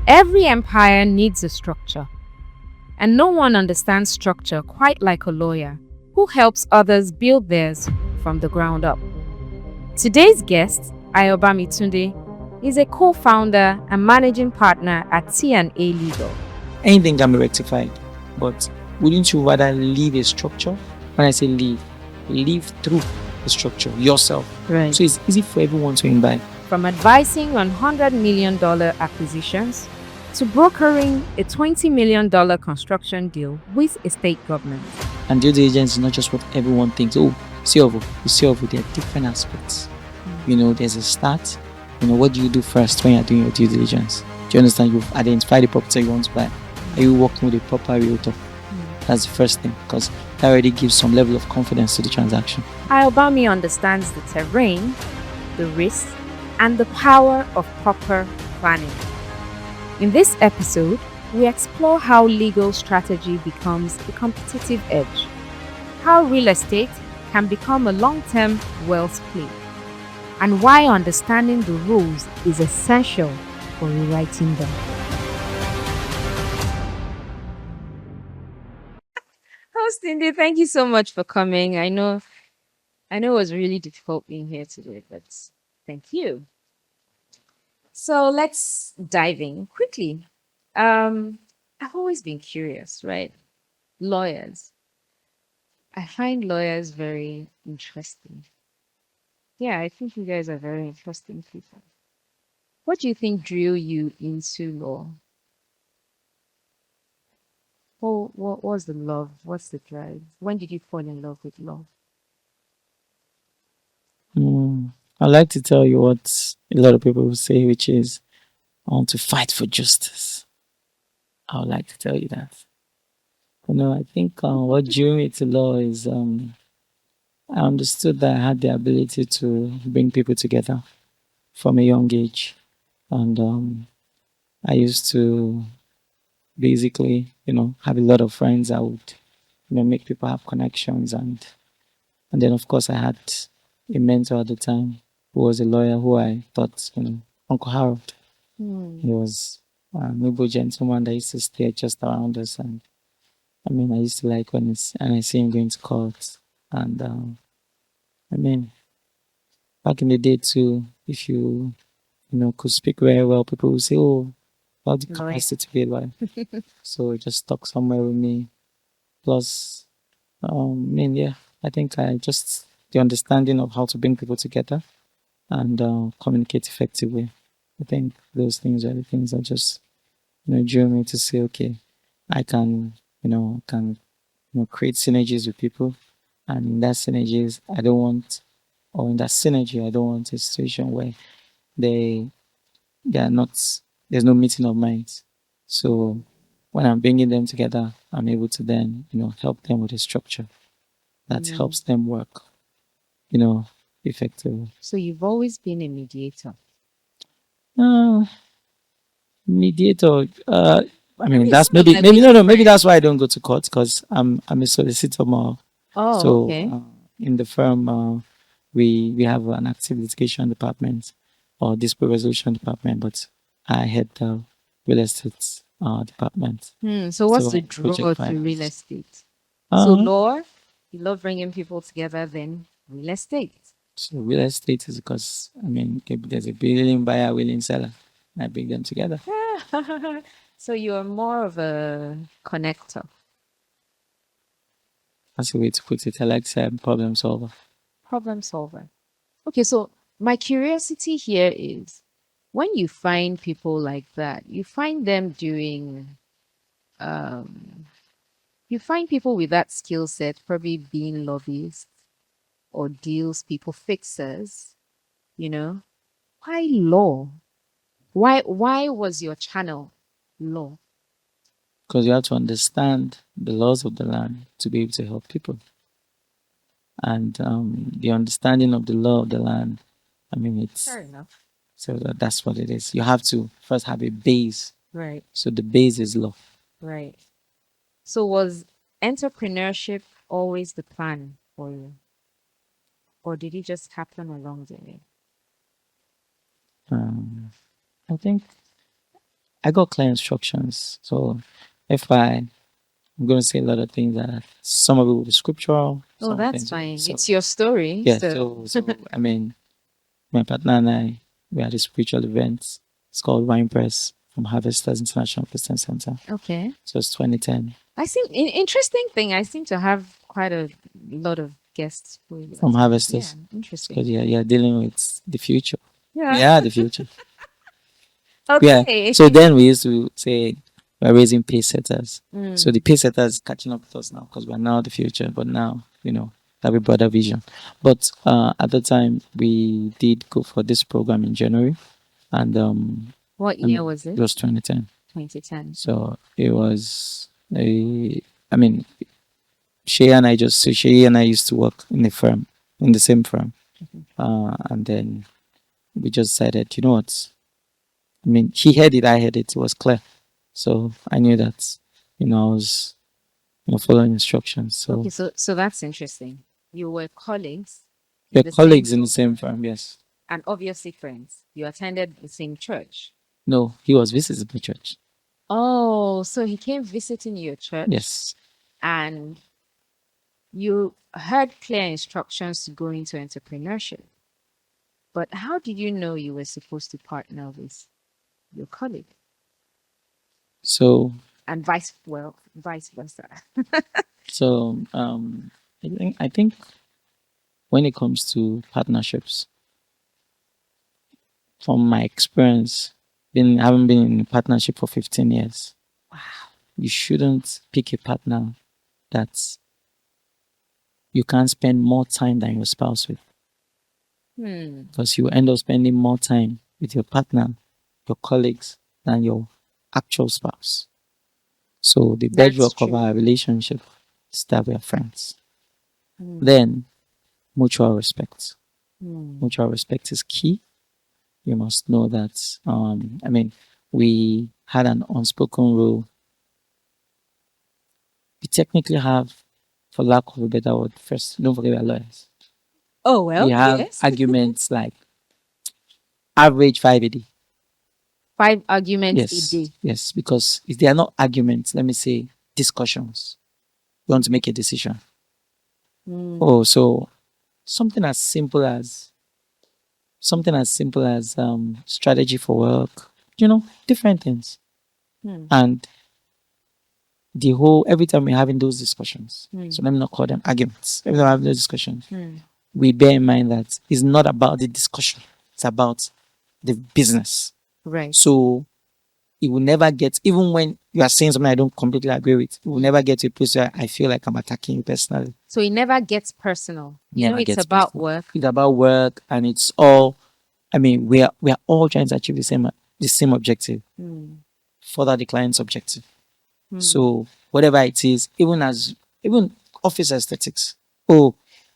Every empire needs a structure, and no one understands structure quite like a lawyer who helps others build theirs from the ground up. Today's guest, Ayobami Tunde, is a co-founder and managing partner at T&A Legal. Anything can be rectified, but wouldn't you rather leave a structure? When I say live through the structure yourself. Right. So it's easy for everyone to imbibe. From advising on $100 million acquisitions to brokering a $20 million construction deal with a state government. And due diligence is not just what everyone thinks. Oh, COV, there are different aspects. There's a start. What do you do first when you're doing your due diligence? Do you understand? You've identified the property you want to buy. Are you working with a proper realtor? That's the first thing, because that already gives some level of confidence to the transaction. Ayobami understands the terrain, the risks, and the power of proper planning. In this episode, we explore how legal strategy becomes a competitive edge, how real estate can become a long-term wealth play, and why understanding the rules is essential for rewriting them. Cindy, thank you so much for coming. I know it was really difficult being here today, but thank you. So let's dive in quickly. I've always been curious, right? Lawyers. I find lawyers very interesting. Yeah, I think you guys are very interesting people. What do you think drew you into law? What was the love? What's the drive? When did you fall in love with law? I'd like to tell you what a lot of people will say, which is, I want to fight for justice. I would like to tell you that. I think what drew me to law is I understood that I had the ability to bring people together from a young age. And I used to basically, have a lot of friends. I would, make people have connections. And then, of course, I had a mentor at the time who was a lawyer who I thought, Uncle Harold. He was a noble gentleman that used to stay just around us. And I used to like when I see him going to court. And back in the day too, if you, could speak very well, people would say, oh, about the capacity to be a lawyer. So it just stuck somewhere with me. Plus, I think the understanding of how to bring people together and communicate effectively. I think those things are the things that just, drew me to say, okay, I can, create synergies with people. And in that synergies, in that synergy, I don't want a situation where they are not, there's no meeting of minds. So when I'm bringing them together, I'm able to then, help them with a structure that helps them work, effectively. So you've always been a mediator. Mediator. Maybe that's sort of maybe like maybe with no your maybe friends. that's why I don't go to court, because I'm a solicitor more. Oh, So okay. in the firm, we have an active litigation department or dispute resolution department, but I head the real estate department. So what's the So draw project to real finance. estate? So Uh, law, you love bringing people together, then real estate. so real estate is because there's a willing buyer, willing seller. I bring them together. So you're more of a connector. That's the way to put it. I like to say I'm problem solver. Problem solver. Okay, so my curiosity here is when you find people like that, you find them doing you find people with that skill set probably being lobbyists or deals people fixers, you know. Why law? Why was your channel law? Because you have to understand the laws of the land to be able to help people. And the understanding of the law of the land, it's Fair enough. so that's what it is. You have to first have a base. Right, So the base is law. right. So was entrepreneurship always the plan for you? Or did it just happen along the way? Um, I think I got clear instructions. So if I'm going to say a lot of things that some of it will be scriptural, Oh, some that's things. fine. So It's your story. yeah, So, so I mean, my partner and I, we had a spiritual event. It's called Wine Press from Harvesters International Christian Center. okay. So it's 2010 I seem interesting thing. I seem to have quite a lot of guests who from attend. Yeah, Harvesters. interesting. Because you're dealing with the future. Yeah. Yeah, the future. Yeah. Okay. So then we used to say we're raising pace setters. So the Mm. pace setters is catching up with us now because we're now the future. But now, have a broader vision. But at the time, we did go for this program in January, and What I year mean, was it it? was 2010. 2010. So it was a. I mean, Shay and I used to work in the firm, in the same firm, and then we just decided, you know what? I mean, he heard it, I heard it. It was clear. So I knew that, I was, following instructions. Okay, So so that's interesting. You were colleagues in we're the same colleagues in the firm same firm. Yes. and obviously friends. You attended the same church. No, he was visiting my church. Oh, so he came visiting your church Yes. and you heard clear instructions to go into entrepreneurship. But how did you know you were supposed to partner with your colleague So, and vice versa? I think when it comes to partnerships, from my experience, having been in a partnership for 15 years, Wow. you shouldn't pick a partner that you can't spend more time than your spouse with, Hmm. because you end up spending more time with your partner, your colleagues, than your actual spouse. So the That's bedrock of true. our relationship is that we are friends. Hmm. Then mutual respect. Hmm. Mutual respect is key. You must know that. We had an unspoken rule. We technically have, for lack of a better word, first, don't forget we are lawyers. Oh, We well, have yes. arguments like average 5 a day. 5 arguments a Yes, day. yes, because if they are not arguments, let me say discussions. You want to make a decision. Hmm. Oh, so something as simple as strategy for work, different things. Hmm. And the whole every time we're having those discussions, Hmm. so let me not call them arguments. Every time we're having those discussions, Hmm. we bear in mind that it's not about the discussion, it's about the business. Right. So it will never get, even when you are saying something I don't completely agree with, it will never get to a place where I feel like I'm attacking you personally. So it never gets personal. You know, Never it's gets about personal. work. It's about work, and it's all. I mean, we are all trying to achieve the same objective, Hmm. further the client's objective. Hmm. So whatever it is, even office aesthetics. Oh,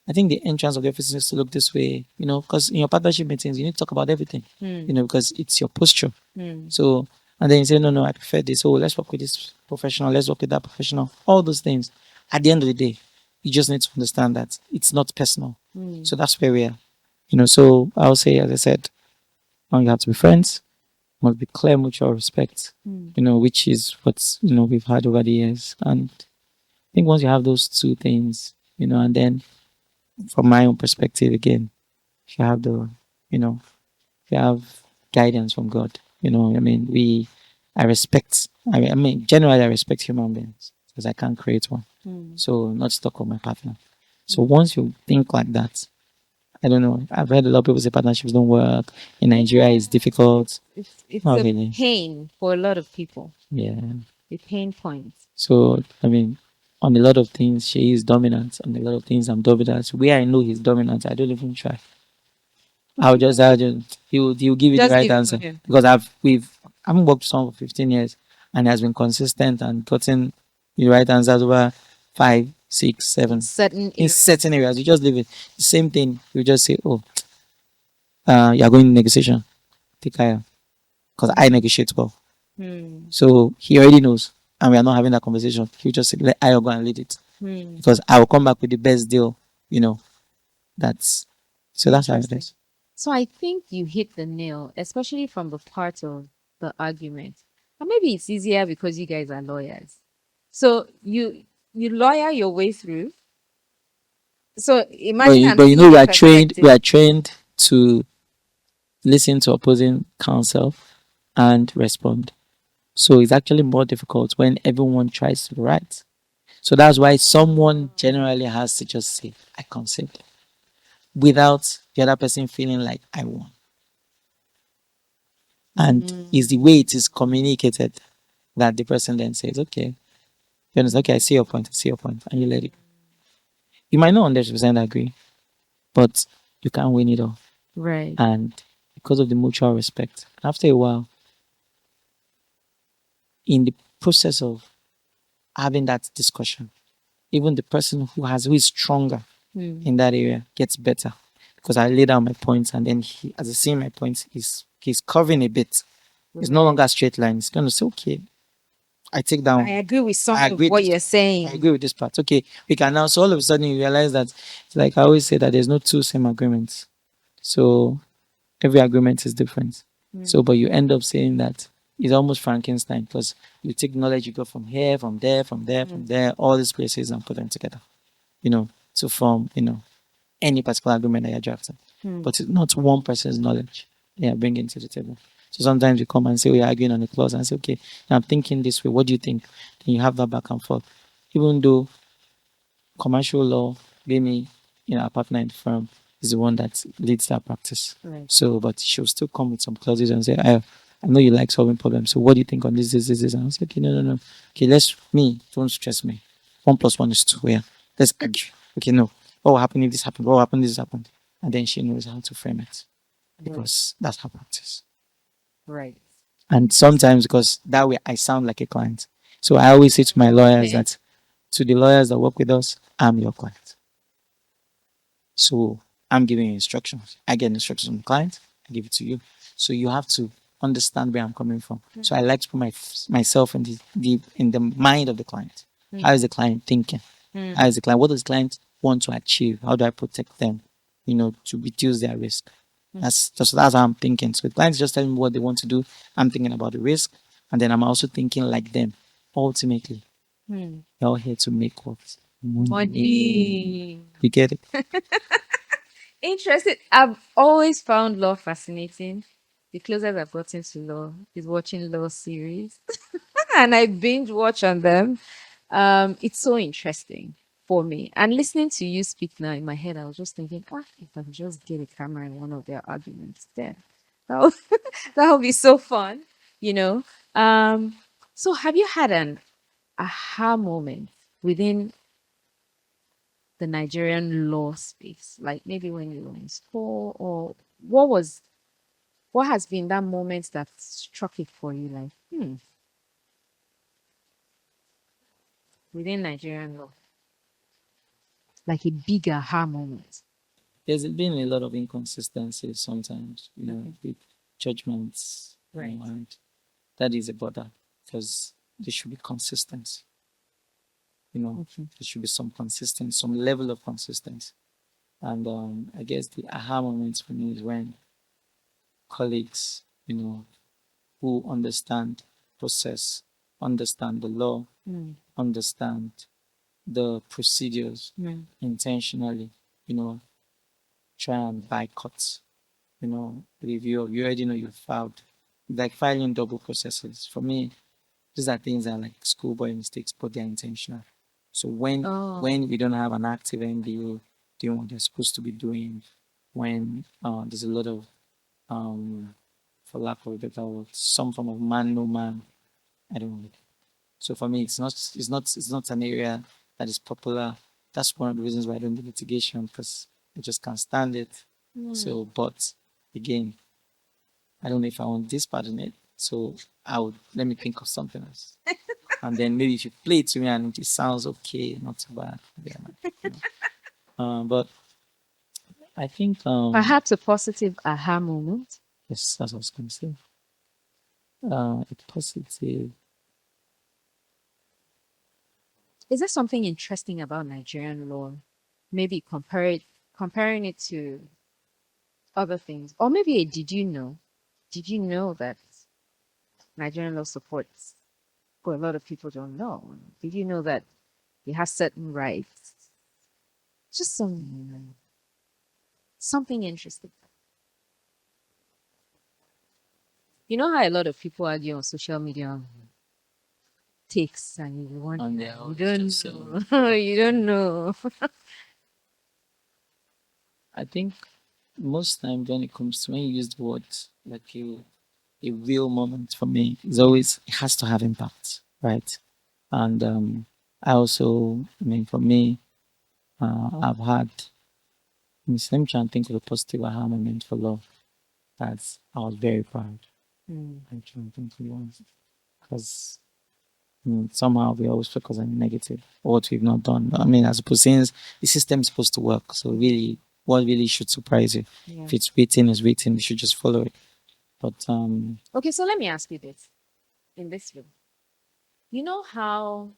I think the entrance of the office needs to look this way, because in your partnership meetings you need to talk about everything, Hmm. because it's your posture. Hmm. So, and then you say, no, no, I prefer this. Oh, let's work with this professional. Let's work with that professional. All those things. At the end of the day, you just need to understand that it's not personal. Hmm. So that's where we are. So I'll say, as I said, now you have to be friends, must be clear mutual respect, Hmm. which is what, we've had over the years. And I think once you have those two things, and then from my own perspective, again, if you have if you have guidance from God, generally, I respect human beings because I can't create one. Hmm. So, not stuck with my partner. So, Hmm. once you think like that, I don't know. I've heard a lot of people say partnerships don't work. In Nigeria, Yeah. it's difficult. It's Not a really. pain for a lot of people. Yeah. A pain point. So, on a lot of things, she is dominant. On a lot of things, I'm dominant. Where I know he's dominant, I don't even try. He'll give you the Just right give it to answer him. because I haven't worked with someone for 15 years and he has been consistent and gotten the right answers over 5, 6, In 7 certain in areas. certain areas. You just leave it. The same thing. You just say, oh, you're going to negotiation. Take care because I negotiate well. Hmm. So he already knows, and we are not having that conversation. He'll just say, let I go and lead it Hmm. because I will come back with the best deal. You know, that's that's how it Interesting. is. So I think you hit the nail, especially from the part of the argument. Or maybe it's easier because you guys are lawyers. So you lawyer your way through. So imagine I'm But you seeing know, your we perspective. are trained to listen to opposing counsel and respond. So it's actually more difficult when everyone tries to be right. So that's why someone generally has to just say, I consent, without the other person feeling like I won. And it's the way it is communicated that the person then says, okay, you understand? Okay, I see your point, and you let it. You might not 100% agree, but you can't win it all. Right. And because of the mutual respect, after a while, in the process of having that discussion, even the person who is stronger in that area gets better because I lay down my points, and then he, as I see my points, he's covering a bit. It's no longer Right. a straight line. It's going to say, okay, I take I down. agree with some I of agree what this you're part. I saying. agree with this part. Okay, we can now. So all of a sudden you realize that, it's like I always say that there's no two same agreements. So every agreement is different. So, but you end up saying that it's almost Frankenstein because you take knowledge you got from here, from there, from there, from there, all these places and put them together, to form, any particular agreement that you're drafting. But it's not one person's knowledge they are bringing to the table. So sometimes you come and say, we're arguing on a clause and say, okay, I'm thinking this way. What do you think? Then you have that back and forth. Even though commercial law, maybe, our partner in the firm is the one that leads that practice. Right. So, but she'll still come with some clauses and say, I know you like solving problems. So what do you think on this? And I was like, okay, no. Okay, don't stress me. 1 plus 1 is 2. Yeah. Let's argue. Okay, no. What will happen if this happened? What will happen if this happened? And then she knows how to frame it Right. because that's her practice. Right. And sometimes because that way I sound like a client. So I always say to my lawyers Okay. that, to the lawyers that work with us, I'm your client. So I'm giving you instructions. I get instructions from the client, I give it to you. So you have to understand where I'm coming from. So I like to put myself in the mind of the client. How is the client thinking? How is the client? What does the client want to achieve? How do I protect them? To reduce their risk. That's how I'm thinking. So the client's just telling me what they want to do. I'm thinking about the risk, and then I'm also thinking like them. Ultimately, we're all here to make what? Money. You get it? Interesting. I've always found law fascinating. The closest I've gotten to law is watching law series, and I binge watch on them. It's so interesting for me. And listening to you speak now in my head, I was just thinking, if I could just get a camera in one of their arguments, then that would, that would be so fun, you know. Um, so have you had an aha moment within the Nigerian law space? Like maybe when you were in school, or what has been that moment that struck it for you? Like, within Nigerian law, like a big aha moment. There's been a lot of inconsistencies sometimes, Okay. with judgments, Right. and that is a bother because there should be consistency. Okay. There should be some consistency, some level of consistency. And I guess the aha moments for me is when colleagues, who understand process, understand the law, understand the procedures intentionally, you know, try and boycott, review. You already know you filed. Like filing double processes. For me, these are things that are like schoolboy mistakes, but they're intentional. So Oh, when we don't have an active NDO doing what they're supposed to be doing, when there's a lot of for lack of a better word, some form of man no man, I don't know. So for me, it's not an area that is popular. That's one of the reasons why I don't do litigation because I just can't stand it. So, but again, I don't know if I want this part in it. So I would let me think of something else. And then maybe if you play it to me and it sounds okay, not too bad. Yeah, but I think perhaps a positive aha moment. yes, that's what I was gonna say. A positive. Is there something interesting about Nigerian law? Maybe comparing it to other things, or maybe did you know? Did you know that Nigerian law supports, but a lot of people don't know. Did you know that he has certain rights? Just something interesting. You know how a lot of people argue on social media takes and you want And they're you always don't just saying, know. You don't know. I think most times when it comes to when you use the word like a real moment for me, it's always it has to have impact, right? And I also, I mean, for me, I've had. Let me try and think of a positive aha moment for love. That's I was very proud. Mm, I'm trying to think of one because somehow we always focus on the negative, what we've not done. I mean, I suppose since the system is supposed to work, so really, what really should surprise you? yeah. If it's written, it's written. You should just follow it. But Okay, so let me ask you this in this way. You know how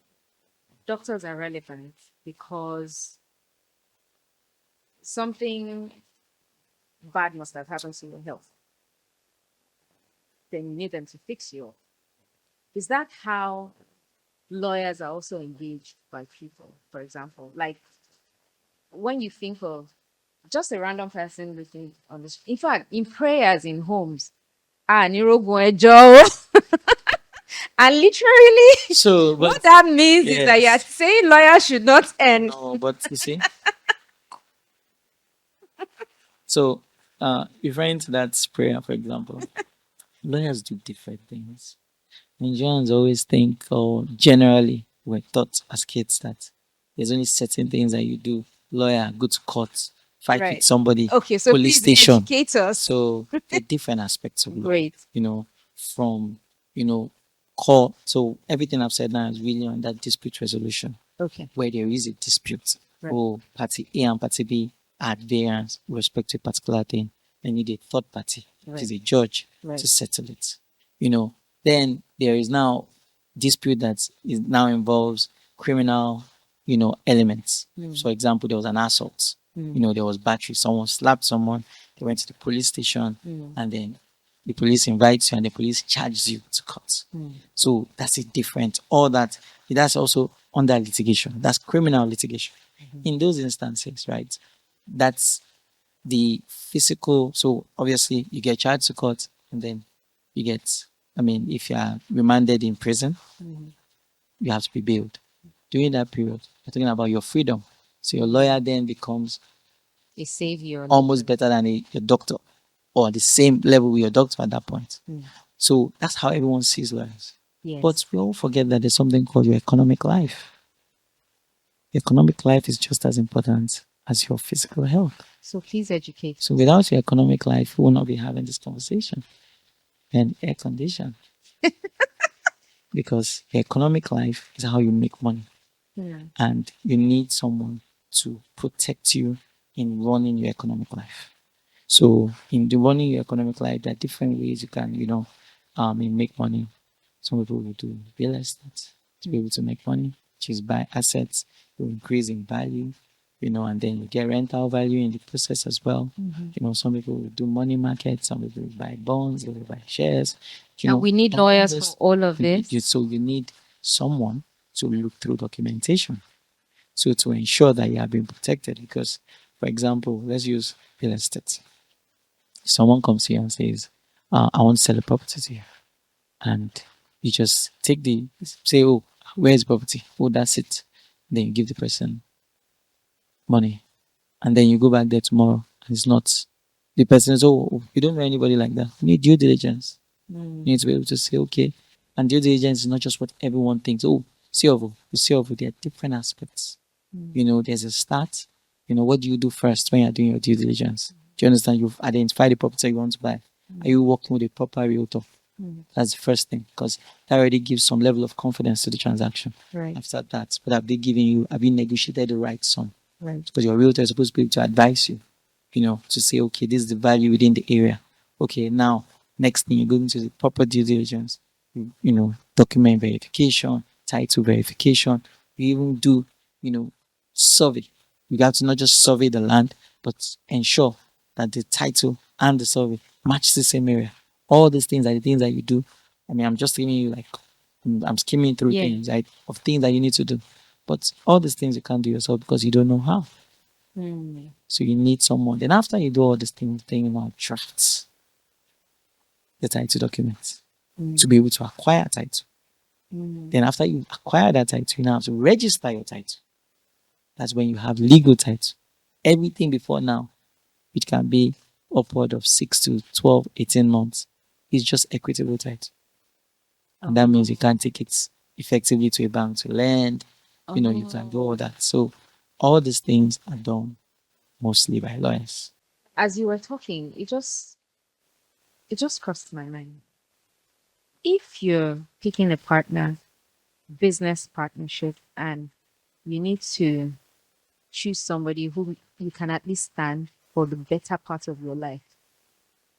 doctors are relevant because something bad must have happened to your health. Then you need them to fix you. Is that how lawyers are also engaged by people, for example? Like when you think of just a random person looking on this, in fact, in prayers in homes, Nirogun Ejo. And literally, so, but what that means is that you're yes, saying lawyers should not end. no, but you see, so referring to that prayer, for example, lawyers do different things. Nigerians always think, or generally, we're taught as kids that there's only certain things that you do. Lawyer, go to court, fight with Right. somebody, Okay, so police please station. educate us. So there are different aspects of law, Great. from, you know, court. So everything I've said now is really on that dispute resolution Okay. where there is a dispute. Right. Or party A and party B are at variance with respect to a particular thing. Then you need a third party, which Right. is a judge, Right. to settle it. You know, then there is now dispute that is now involves criminal, elements. Mm. For example, there was an assault. Mm. There was battery. Someone slapped someone. They went to the police station, Mm. and then the police invites you, and the police charges you to court. Mm. So that's a different. All that that's also under litigation. That's criminal litigation. In those instances, right? That's the physical. So obviously, you get charged to court, and then you get. I mean, if you are remanded in prison, Mm. you have to be bailed. During that period, you're talking about your freedom. So your Mm. lawyer then becomes A savior. almost Literally. better than your doctor, or the same level with your doctor at that point. Mm. So that's how everyone sees lawyers. Yes. But we all forget that there's something called your economic life. Your economic life is just as important as your physical health. So please educate So us. without your economic life, we will not be having this conversation. And air condition. Because your economic life is how you make money. Yeah. And you need someone to protect you in running your economic life. So in the running your economic life, there are different ways you can, make money. Some people will do real estate to be able to make money, which is buy assets, to increase in value, and then you get rental value in the process as well. Some people will do money market, some people will buy bonds, they will buy shares, And we need all lawyers for this. all of this. So you need someone to look through documentation. So to ensure that you are being protected, because, for example, let's use real estate. Someone comes here and says, I want to sell a property to you. And you just say, oh, where's the property? Oh, that's it. Then you give the person money. And then you go back there tomorrow and it's not. The person says, oh, you don't know anybody like that. You need due diligence. Mm. You need to be able to say, okay. And due diligence is not just what everyone thinks. Oh, COV, the COV, there are different aspects. There's a start. What do you do first when you're doing your due diligence? Do you understand? You've identified the property you want to buy. Are you working with a proper realtor? Mm. That's the first thing, because that already gives some level of confidence to the transaction. Right. After that, what have you negotiated the right sum? Right. Because your realtor is supposed to be able to advise you, to say, okay, this is the value within the area. Okay, now, next thing, you go into the proper due diligence, document verification, title verification. You even do, survey. You have to not just survey the land, but ensure that the title and the survey match the same area. All these things are the things that you do I mean, I'm just giving you like, I'm skimming through Yeah. things, right, of things that you need to do. But all these things you can't do yourself because you don't know how. Hmm. So you need someone. Then after you do all these things, then you now draft the title documents to be able to acquire title. Then after you acquire that title, you now have to register your title. That's when you have legal title. Everything before now, which can be upward of 6 to 12, 18 months, is just equitable title. And that means you can't take it effectively to a bank to lend. You can do all that. So all these things are done mostly by lawyers. As you were talking, it just crossed my mind. If you're picking a partner, business partnership, and you need to choose somebody who you can at least stand for the better part of your life,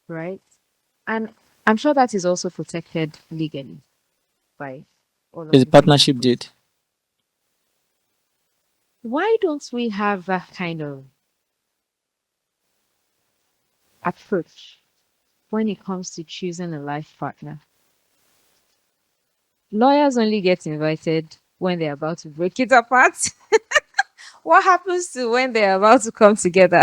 right? And I'm sure that is also protected legally by all of It's a the three partnership angles. deed. Why don't we have that kind of approach when it comes to choosing a life partner? Lawyers only get invited when they're about to break it apart. What happens to when they're about to come together?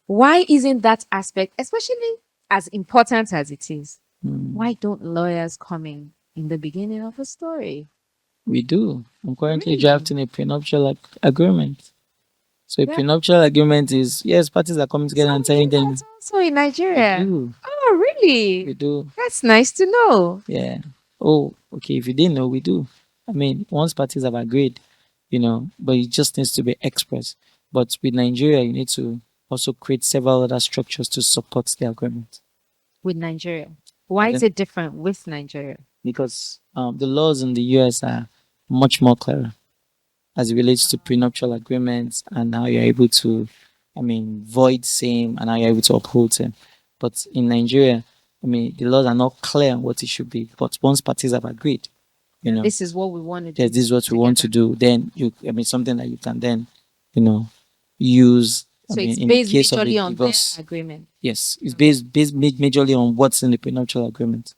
Why isn't that aspect, especially as important as it is, Mm, why don't lawyers come in the beginning of a story? we do. I'm currently Really? drafting a prenuptial agreement. So a Yeah. prenuptial agreement is, yes, parties are coming together So and we do telling them that also in we Nigeria. do, Oh, really? we do. That's nice to know. Yeah. Oh, okay. If you didn't know, we do. I mean, once parties have agreed, but it just needs to be expressed. But with Nigeria, you need to also create several other structures to support the agreement. With Nigeria. Why And is then, it different with Nigeria? because the laws in the US are much more clearer as it relates to prenuptial agreements and how you're able to, I mean, void same and how you're able to uphold same. But in Nigeria, I mean, the laws are not clear on what it should be. But once parties have agreed, you know, This is what we want to yes, do this is what we want to together. do, then I mean, something that you can then, you know, use. I So mean, it's in the based case of a majorly on their divorce, agreement. yes, it's based majorly on what's in the prenuptial agreement.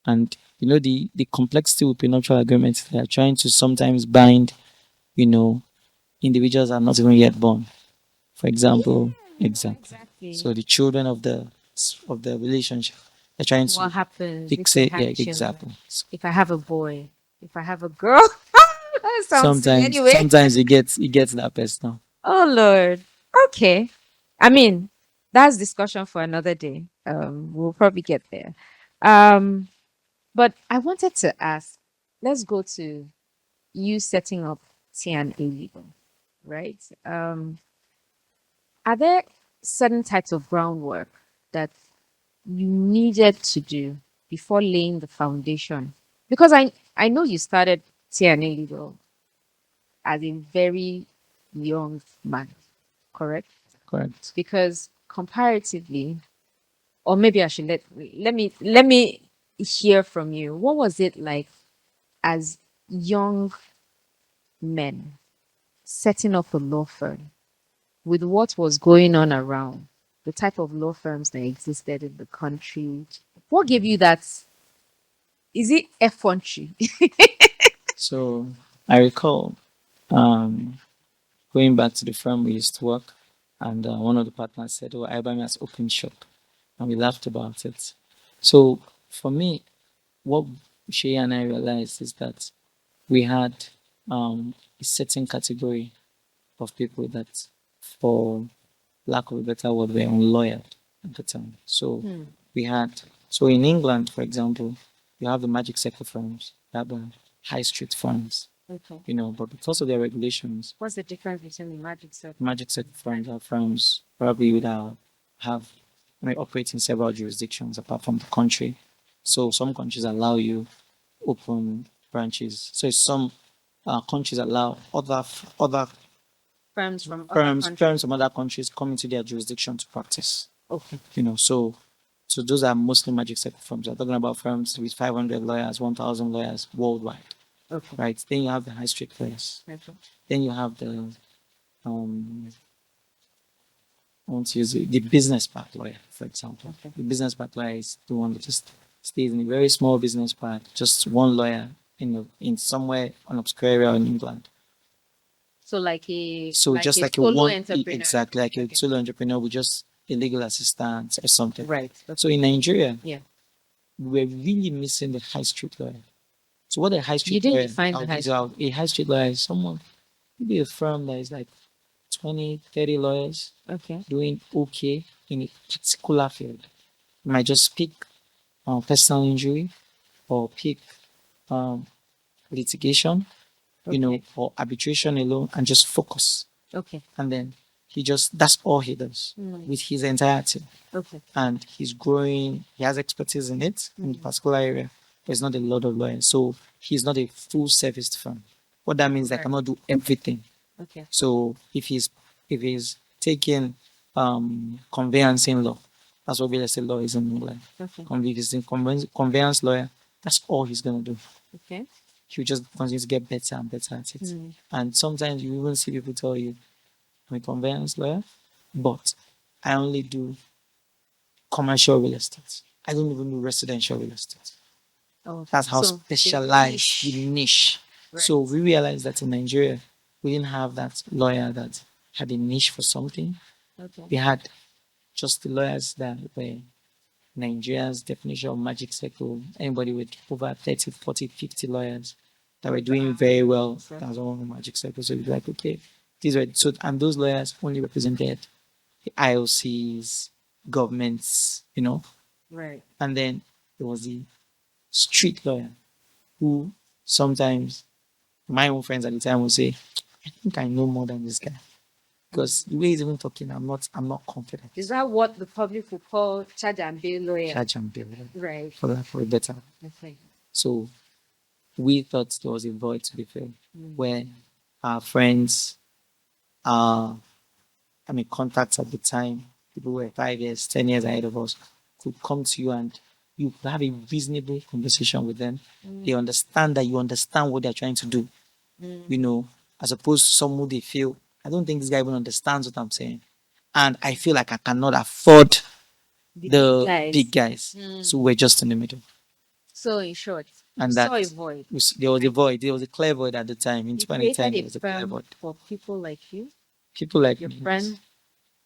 And the complexity with prenuptial agreements, they are trying to sometimes bind, you know, individuals are not even yet born. For example, exactly. Exactly. So the children of the relationship, they're trying to What happens if we fixate. Yeah, have children? exactly. If I have a boy? If I have a girl? That sounds silly Sometimes, anyway. sometimes it gets that personal. Oh Lord. Okay. I mean, that's discussion for another day. We'll probably get there. Um, but I wanted to ask, let's go to you setting up T&A Legal, right? Are there certain types of groundwork that you needed to do before laying the foundation? Because I know you started T&A Legal as a very young man, correct? Correct. Because comparatively, or maybe I should let me hear from you. What was it like as young men setting up a law firm with what was going on around, the type of law firms that existed in the country? What gave you that? Is it effrontery? So I recall um, going back to the firm we used to work, and one of the partners said, "Oh, Ayobami has opened shop," and we laughed about it. So for me, what Shay and I realized is that we had a certain category of people that, for lack of a better word, were unloyal at the time. So Hmm. we had, so in England, for example, you have the magic circle firms, you have the high street firms, Okay. but because of their regulations, What's the difference between the magic circle? magic circle firms are firms probably without have I mean, operate in several jurisdictions apart from the country. So some countries allow you open branches. So some countries allow other Firms from other firms countries. from other countries come into their jurisdiction to practice. Okay. So those are mostly magic circle firms. We're talking about firms with 500 lawyers, 1,000 lawyers worldwide, Okay. right? Then you have the high street players. Okay. Then you have um, I want to use the business part lawyer, for example. Okay. The business part lawyer is the one that just stays in a very small business park, just one lawyer in somewhere on obscure area in England. So like a So like just a like a solo one entrepreneur. exactly like a Okay. solo entrepreneur with just a legal assistant or something. Right. So Okay. in Nigeria, Yeah. we're really missing the high street lawyer. So what a high You street didn't lawyer, define the I'll high give you school. out. A high street lawyer is someone, maybe a firm that is like 20, 30 lawyers Okay. doing okay in a particular field. You might just pick personal injury or pick um, litigation, Okay. or arbitration alone and just focus. Okay. And then that's all he does with his entire team. Okay. And he's growing, he has expertise in it, in the particular area. There's not a lot of lawyers. So he's not a full serviced firm. What that means, I Right. cannot do everything. Okay. So if he's taking conveyancing law, that's what real estate law is in England. Okay. If he's in conveyance lawyer, that's all he's gonna do. Okay. He'll just continue to get better and better at it. And sometimes you even see people tell you, I'm a conveyance lawyer, but I only do commercial real estate. I don't even do residential real estate. Oh, That's how so the specialized niche. the niche. Right. So we realized that in Nigeria, we didn't have that lawyer that had a niche for something. Okay. We had just the lawyers that were Nigeria's definition of magic circle. Anybody with over 30, 40, 50 lawyers that were doing very well. That's all the magic circle. So you'd be like, okay, these were so, and those lawyers only represented the IOCs, governments, Right. and then there was the street lawyer who sometimes my own friends at the time would say, I think I know more than this guy. Because the way he's even talking, I'm not confident. Is that what the public would call charge and bail lawyer? Charge and bill, Right. for a better. Okay. So we thought there was a void to be filled where our friends, contacts at the time, people who were 5 years, 10 years ahead of us, could come to you and you could have a reasonable conversation with them. They understand that you understand what they're trying to do, as opposed to someone they feel, I don't think this guy even understands what I'm saying. And I feel like I cannot afford The big the guys. big guys. So we're just in the middle. So in short, you And saw that a void. there was a void. There was a clear void at the time. In You 2010, created there a was a clear firm void. for people like you, People like your me, friend.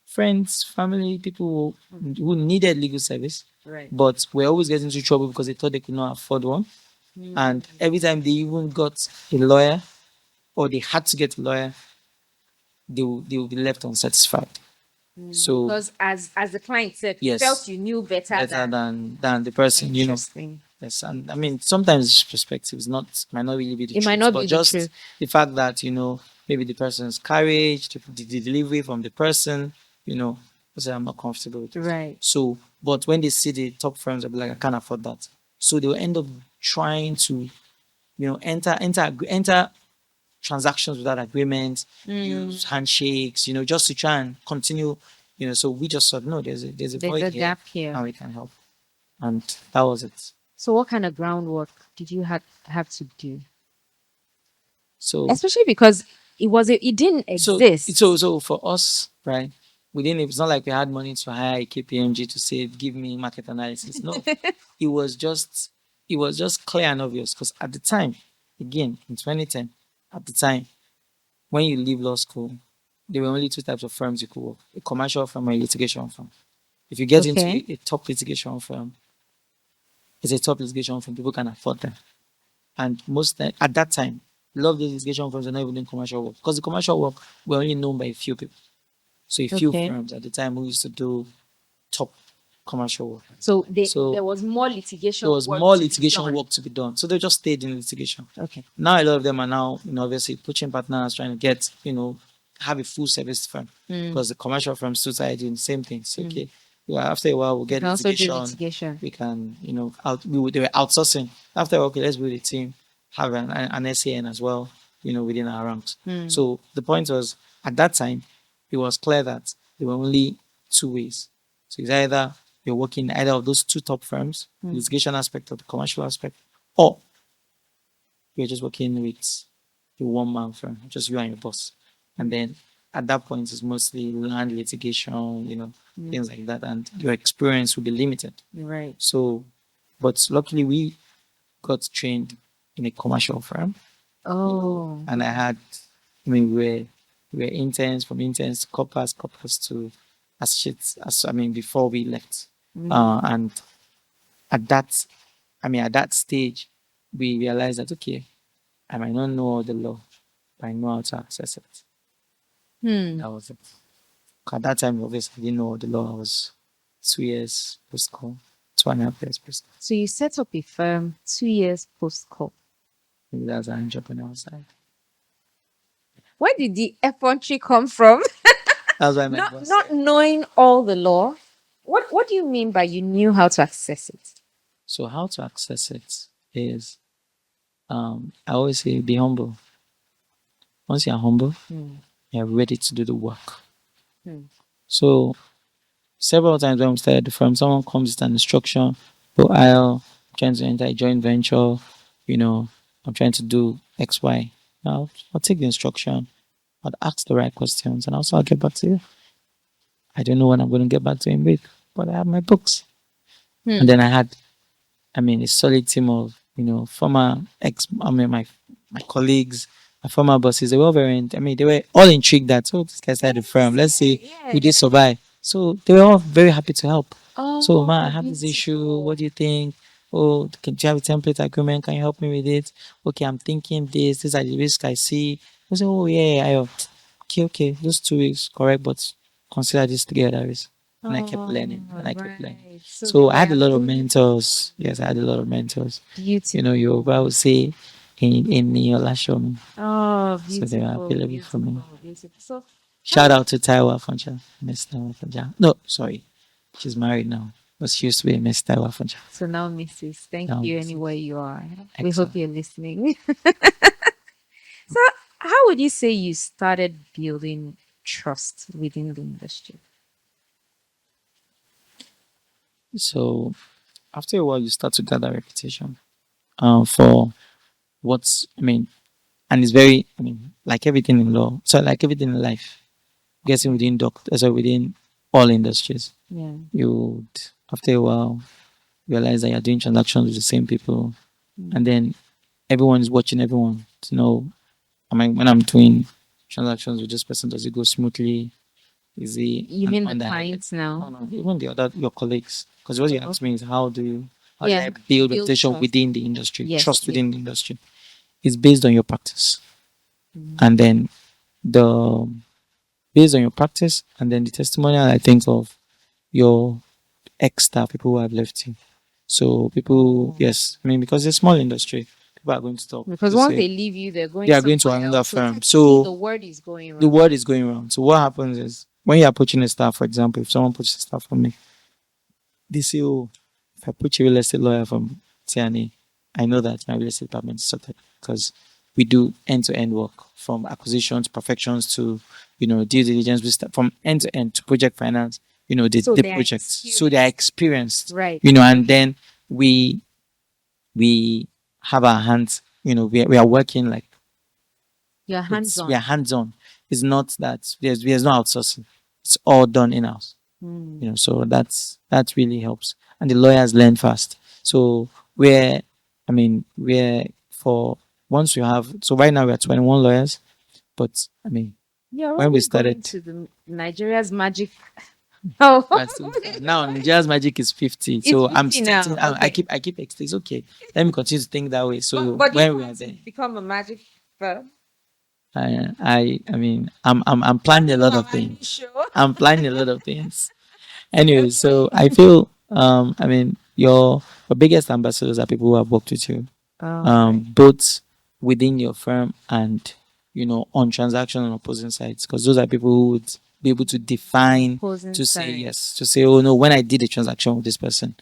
friends, family, people who needed legal service, Right. but were always getting into trouble because they thought they could not afford one. And every time they even got a lawyer or they had to get a lawyer, they will be left unsatisfied. So Because as the client said, you yes, felt you knew better better than. than the person, Interesting. Yes, and I mean sometimes perspective is not might not really be the It might truth, not but be the just truth. the fact that maybe the person's courage, the delivery from the person, say I'm not comfortable with it. Right. So, but when they see the top firms, they'll be like, I can't afford that. So they will end up trying to, enter transactions without agreement, use handshakes, just to try and continue. So we just thought, no, there's a There's void a here, gap here. and we can help, and that was it. So what kind of groundwork did you have to do? So Especially because it didn't so exist. so for us, right? We didn't. It's not like we had money to hire a KPMG to say, give me market analysis. No, it was just clear and obvious because at the time, again in 2010, at the time when you leave law school, there were only two types of firms you could work: a commercial firm or a litigation firm. If you get into Okay. a top litigation firm, it's a top litigation firm. People can afford them. And at that time, a lot of these litigation firms are not even doing commercial work because the commercial work were only known by a few people. So a few Okay. firms at the time who used to do top commercial work. So So there was more litigation there was work more to be litigation done. work to be done. So they just stayed in litigation. Okay. Now a lot of them are now, obviously poaching partners trying to get, have a full service firm because the commercial firms still are doing the same thing. So okay, after a while we'll You get can also do litigation. litigation. We can, they were outsourcing. After okay, let's build a team, have an SAN as well, within our ranks. So the point was at that time, it was clear that there were only two ways. So it's either you're working either of those two top firms, the litigation aspect or the commercial aspect, or you're just working with a one-man firm, just you and your boss. And then at that point, it's mostly land litigation, things like that, and your experience will be limited. Right. So But luckily, we got trained in a commercial firm, Oh. and I had, I mean, we were interns, from interns to corpers to associates. As I mean, before we left, and at that, at that stage, we realized that okay, I might not know all the law, but I know how to access it. Hmm. That was it. At that time, obviously, I didn't know all the law. I was 2 years post call, 2.5 years post call. So you set up a firm 2 years post call. Maybe that's an entrepreneur side. Where did the effrontery come from? That's why my not boss not said. knowing all the law. What do you mean by you knew how to access it? So how to access it is, I always say be humble. Once you're humble, Hmm. you're ready to do the work. Hmm. So several times when we started the firm, someone comes with an instruction, oh, I'm trying to enter a joint venture, you know, I'm trying to do X, Y. I'll take the instruction, I'll ask the right questions, and also I'll get back to you. I don't know when I'm going to get back to him with, but I have my books. And Hmm. then I had, a solid team of, former my colleagues, my former bosses. They were all they were all intrigued that, oh, this guy started the firm. Let's see, we did survive. So they were all very happy to help. So, man, I Oh, have this issue. beautiful. What do you think? Oh, can do you have a template agreement? Can you help me with it? Okay, I'm thinking this. These are the risks I see. I say, oh, yeah, okay. Those 2 weeks, correct, but consider these 3 other risks. And I kept learning and Oh, I kept learning. right. So they So I were had a lot of available for mentors. Yes, I you. had a lot of mentors. Beautiful. Yoruba would say in your last show. Oh, So they were beautiful, available for me. beautiful, beautiful. So Shout how out to Taiwa Funcha, Miss Taiwa Funcha. No, sorry, she's married now, but she used to be Miss Taiwa Funcha. so now, Mrs. Thank Now, you Mrs. anywhere you are. We hope Excellent. you're listening. So how would you say you started building trust within the industry? So after a while, you start to gather reputation for what's, and it's very, like everything in law, so like everything in life, guessing within doctors or within all industries, Yeah. you would, after a while, realize that you're doing transactions with the same people, Mm. and then everyone is watching everyone to know. When I'm doing transactions with this person, does it go smoothly? Is he You an mean the underhanded? clients now? No, no, even the other your colleagues. Because what you Oh, asked me is how do yeah. I build Build reputation trust. within the industry, Yes, trust yes. within the industry? It's based on your practice, Mm. and then the based on your practice, and then the testimonial I think of your ex staff, people who have left you. So people, Oh. yes, because it's a small industry, people are going to talk Because to once say they leave you, they're they going are going to somewhere another else. So firm. technically, So the word is going the around. word is going around. So what happens is when you're approaching a staff, for example, if someone puts a staff for me, they say, oh, if I put a real estate lawyer from T&A, I know that my real estate department is sorted because we do end-to-end work from acquisition to perfections to, due diligence. We start from end to end to project finance, So the they are projects. So they are experienced. experienced, Right. and then we we have our hands, we are working like You're hands we are on. hands on. It's not that there's no outsourcing. It's all done in house. Mm. So that really helps, and the lawyers learn fast. So we're we're for once you have, so right now we're 21 lawyers, but You're when we already going started to the Nigeria's magic. Oh, we're still far. Now Nigeria's magic is 50, it's so I'm 50 starting. now. Okay. I keep it's okay. Let me continue to think that way. So But do you when we are plan to there, become a magic firm? I'm planning a lot of Are you things. sure? I'm planning a lot of things. Anyway, so I feel your biggest ambassadors are people who have worked with you, Oh, right. both within your firm and on transaction and opposing sides, because those are people who would be able to define, Opposing to say side. yes, to say, oh no, when I did a transaction with this person,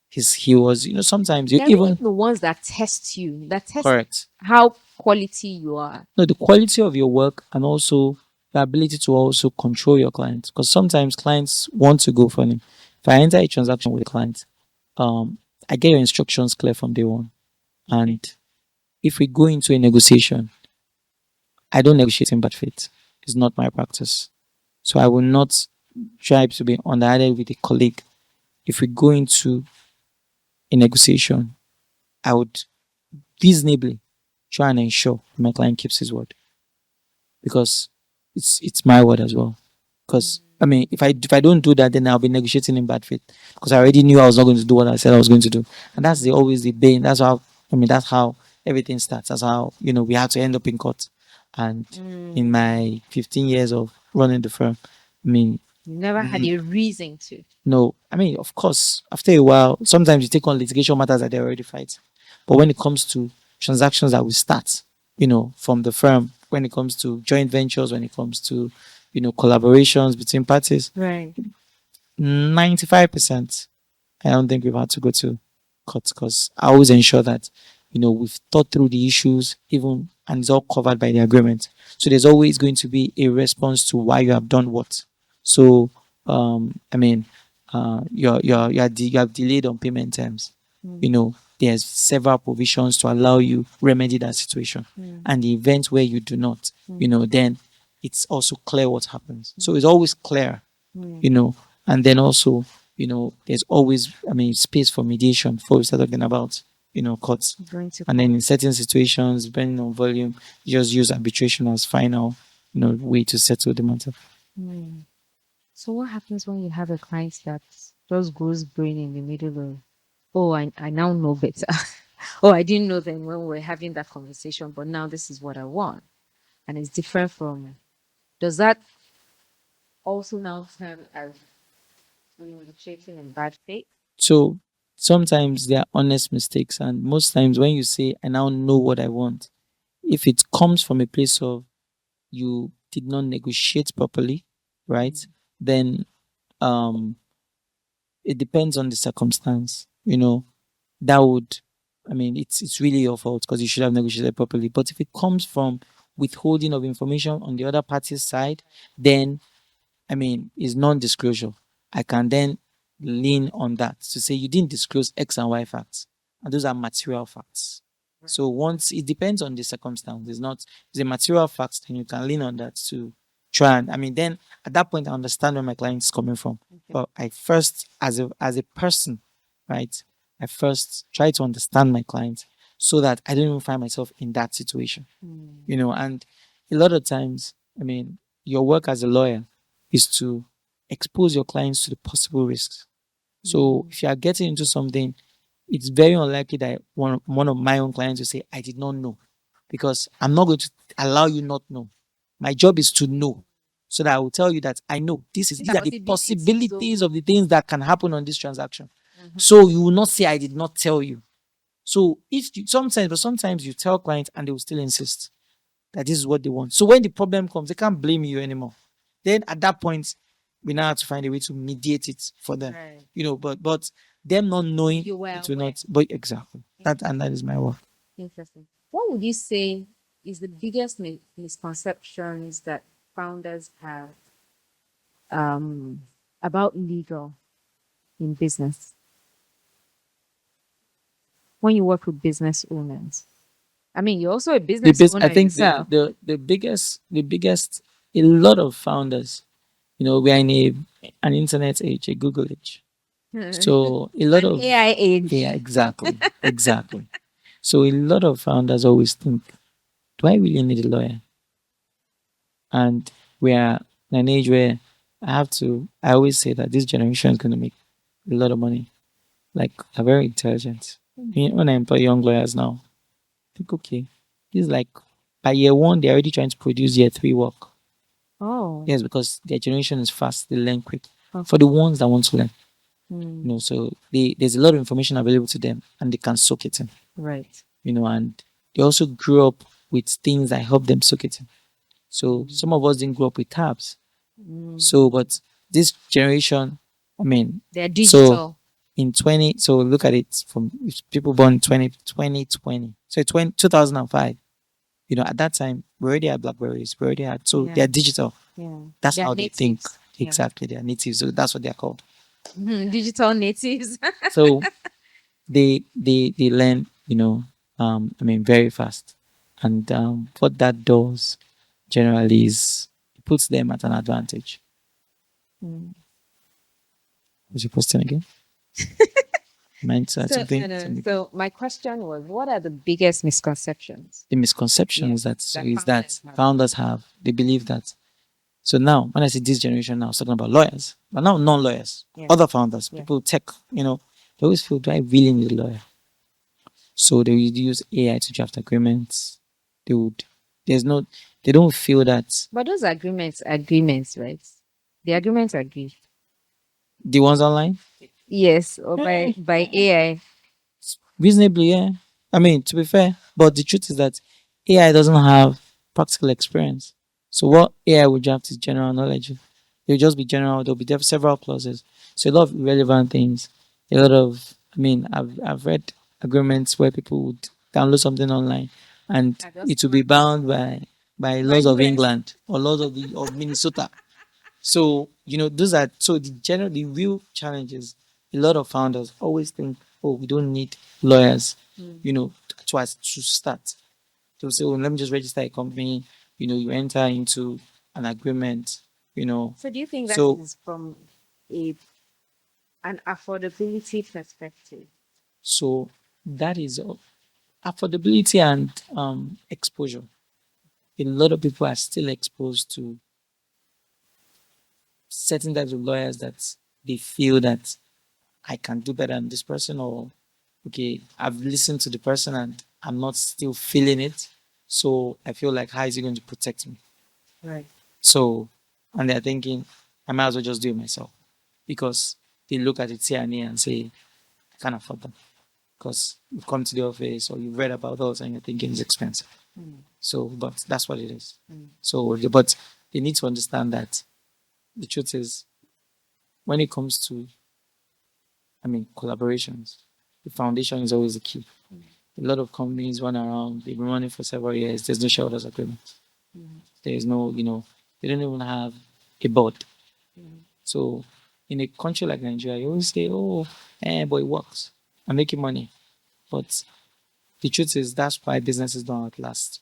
he was, sometimes you They're even even the ones that test you, that test correct. how quality you are. No, the quality of your work and also the ability to also control your clients, because sometimes clients want to go funny. If I enter a transaction with a client, um, I get your instructions clear from day one. And if we go into a negotiation, I don't negotiate in bad faith. It's not my practice. So I will not try to be underhanded with a colleague. If we go into a negotiation, I would reasonably try and ensure my client keeps his word, because it's my word as well. Because I mean, if I don't do that, then I'll be negotiating in bad faith, because I already knew I was not going to do what I said I was going to do, and that's always the bane. That's how, I mean, that's how everything starts. That's how, we had to end up in court. And in my 15 years of running the firm, I mean, You never had a reason to. no, I mean, of course, after a while, sometimes you take on litigation matters that they're already fighting. But when it comes to transactions that will start, from the firm, when it comes to joint ventures, when it comes to, collaborations between parties, Right. 95%, I don't think we've had to go to court, because I always ensure that, we've thought through the issues, even, and it's all covered by the agreement. So there's always going to be a response to why you have done what. So, I mean, you have delayed on payment terms. There's several provisions to allow you remedy that situation. And the event where you do not, then it's also clear what happens. So it's always clear, you know, and then also, there's always, I mean, space for mediation before we start talking about, courts. Going to And then in certain situations, depending on volume, you just use arbitration as final, way to settle the matter. So what happens when you have a client that just goes brain in the middle of, oh, I now know better. Oh, I didn't know then when we were having that conversation, but now this is what I want. And it's different from, does that also now term as negotiating in bad faith? So sometimes there are honest mistakes, and most times when you say, I now know what I want, if it comes from a place of you did not negotiate properly, right? Then it depends on the circumstance. That would, I mean, it's really your fault, because you should have negotiated properly. But if it comes from withholding of information on the other party's side, then, I mean, it's non-disclosure. I can then lean on that to say you didn't disclose X and Y facts, and those are material facts. So once it depends on the circumstance, it's a material facts, then you can lean on that to try and, I mean, then at that point I understand where my client is coming from. But I first, as a person, right? I first try to understand my client, so that I don't even find myself in that situation. And a lot of times, I mean, your work as a lawyer is to expose your clients to the possible risks. So if you are getting into something, it's very unlikely that one of my own clients will say, I did not know, because I'm not going to allow you not know. My job is to know, so that I will tell you that I know these are the possibilities of the things that can happen on this transaction. So you will not say I did not tell you. So if you, sometimes you tell clients and they will still insist that this is what they want. So when the problem comes, they can't blame you anymore. Then at that point, we now have to find a way to mediate it for them. Right. But them not knowing, You were it will aware. not. But exactly that is my work. Interesting. What would you say is the biggest misconceptions that founders have about legal in business when you work with business owners? I mean, you're also a business I owner think yourself. the biggest, a lot of founders, we are in an internet age, a Google age. So a lot An of, AI age. yeah, exactly, exactly. So a lot of founders always think, do I really need a lawyer? And we are in an age where I always say that this generation is going to make a lot of money. Like, are very intelligent. When I employ young lawyers now, I think, okay, this is like, by year one, they're already trying to produce year three work. Oh. Yes, because their generation is fast, they learn quick. Okay. For the ones that want to learn, Mm, so there's a lot of information available to them, and they can soak it in, right. and they also grew up with things that help them soak it in. So some of us didn't grow up with tabs. So, but this generation, I mean, They're so digital. in 20, so look at it from people born 2020. So 2005, at that time, we already had Blackberries, we already had, so Yeah. they're digital. Yeah. That's They're how they think. natives. Yeah. Exactly. They're natives. So that's what they're called. Digital natives. So they learn, I mean, very fast. And what that does generally is it puts them at an advantage. What's your question again? mindset, So no, something, no. something. So my question was, what are the biggest misconceptions? The Yeah, misconceptions that so that is that founders have. founders have. They believe that. So now, when I say this generation now, I was talking about lawyers, but now non-lawyers, Yeah, other founders, yeah. people tech, they always feel, do I really need a lawyer? So they would use AI to draft agreements. They would, there's no, they don't feel that But those agreements, right? The agreements are agreed. the ones online, Yes, or eh, by AI. reasonably, yeah. I mean, to be fair, but the truth is that AI doesn't have practical experience. So what AI would draft is general knowledge. It'll just be general. There'll be several clauses. So a lot of irrelevant things. A lot of, I mean, I've read agreements where people would download something online, and I just it will be bound by by laws of US. England or laws of Minnesota. So, the real challenges, a lot of founders always think, oh, we don't need lawyers, Mm. to start. They'll say, oh, let me just register a company. You enter into an agreement, you know. So do you think that So, is from a an affordability perspective? so that is affordability and exposure. A lot of people are still exposed to certain types of lawyers that they feel that I can do better than this person, or okay, I've listened to the person and I'm not still feeling it. So I feel like, how is he going to protect me? Right. So, and they're thinking, I might as well just do it myself because they look at the T&A and say, I can't afford them because you've come to the office or you've read about us and you're thinking it's expensive. Mm. So, but that's what it is. Mm. So, but they need to understand that the truth is, when it comes to, I mean, collaborations, the foundation is always the key. A lot of companies run around, they've been running for several years, there's no shareholders agreement. Mm. There's no, they don't even have a board. Mm. So in a country like Nigeria, you always say, oh, but it works. I'm making money. But the truth is that's why businesses don't outlast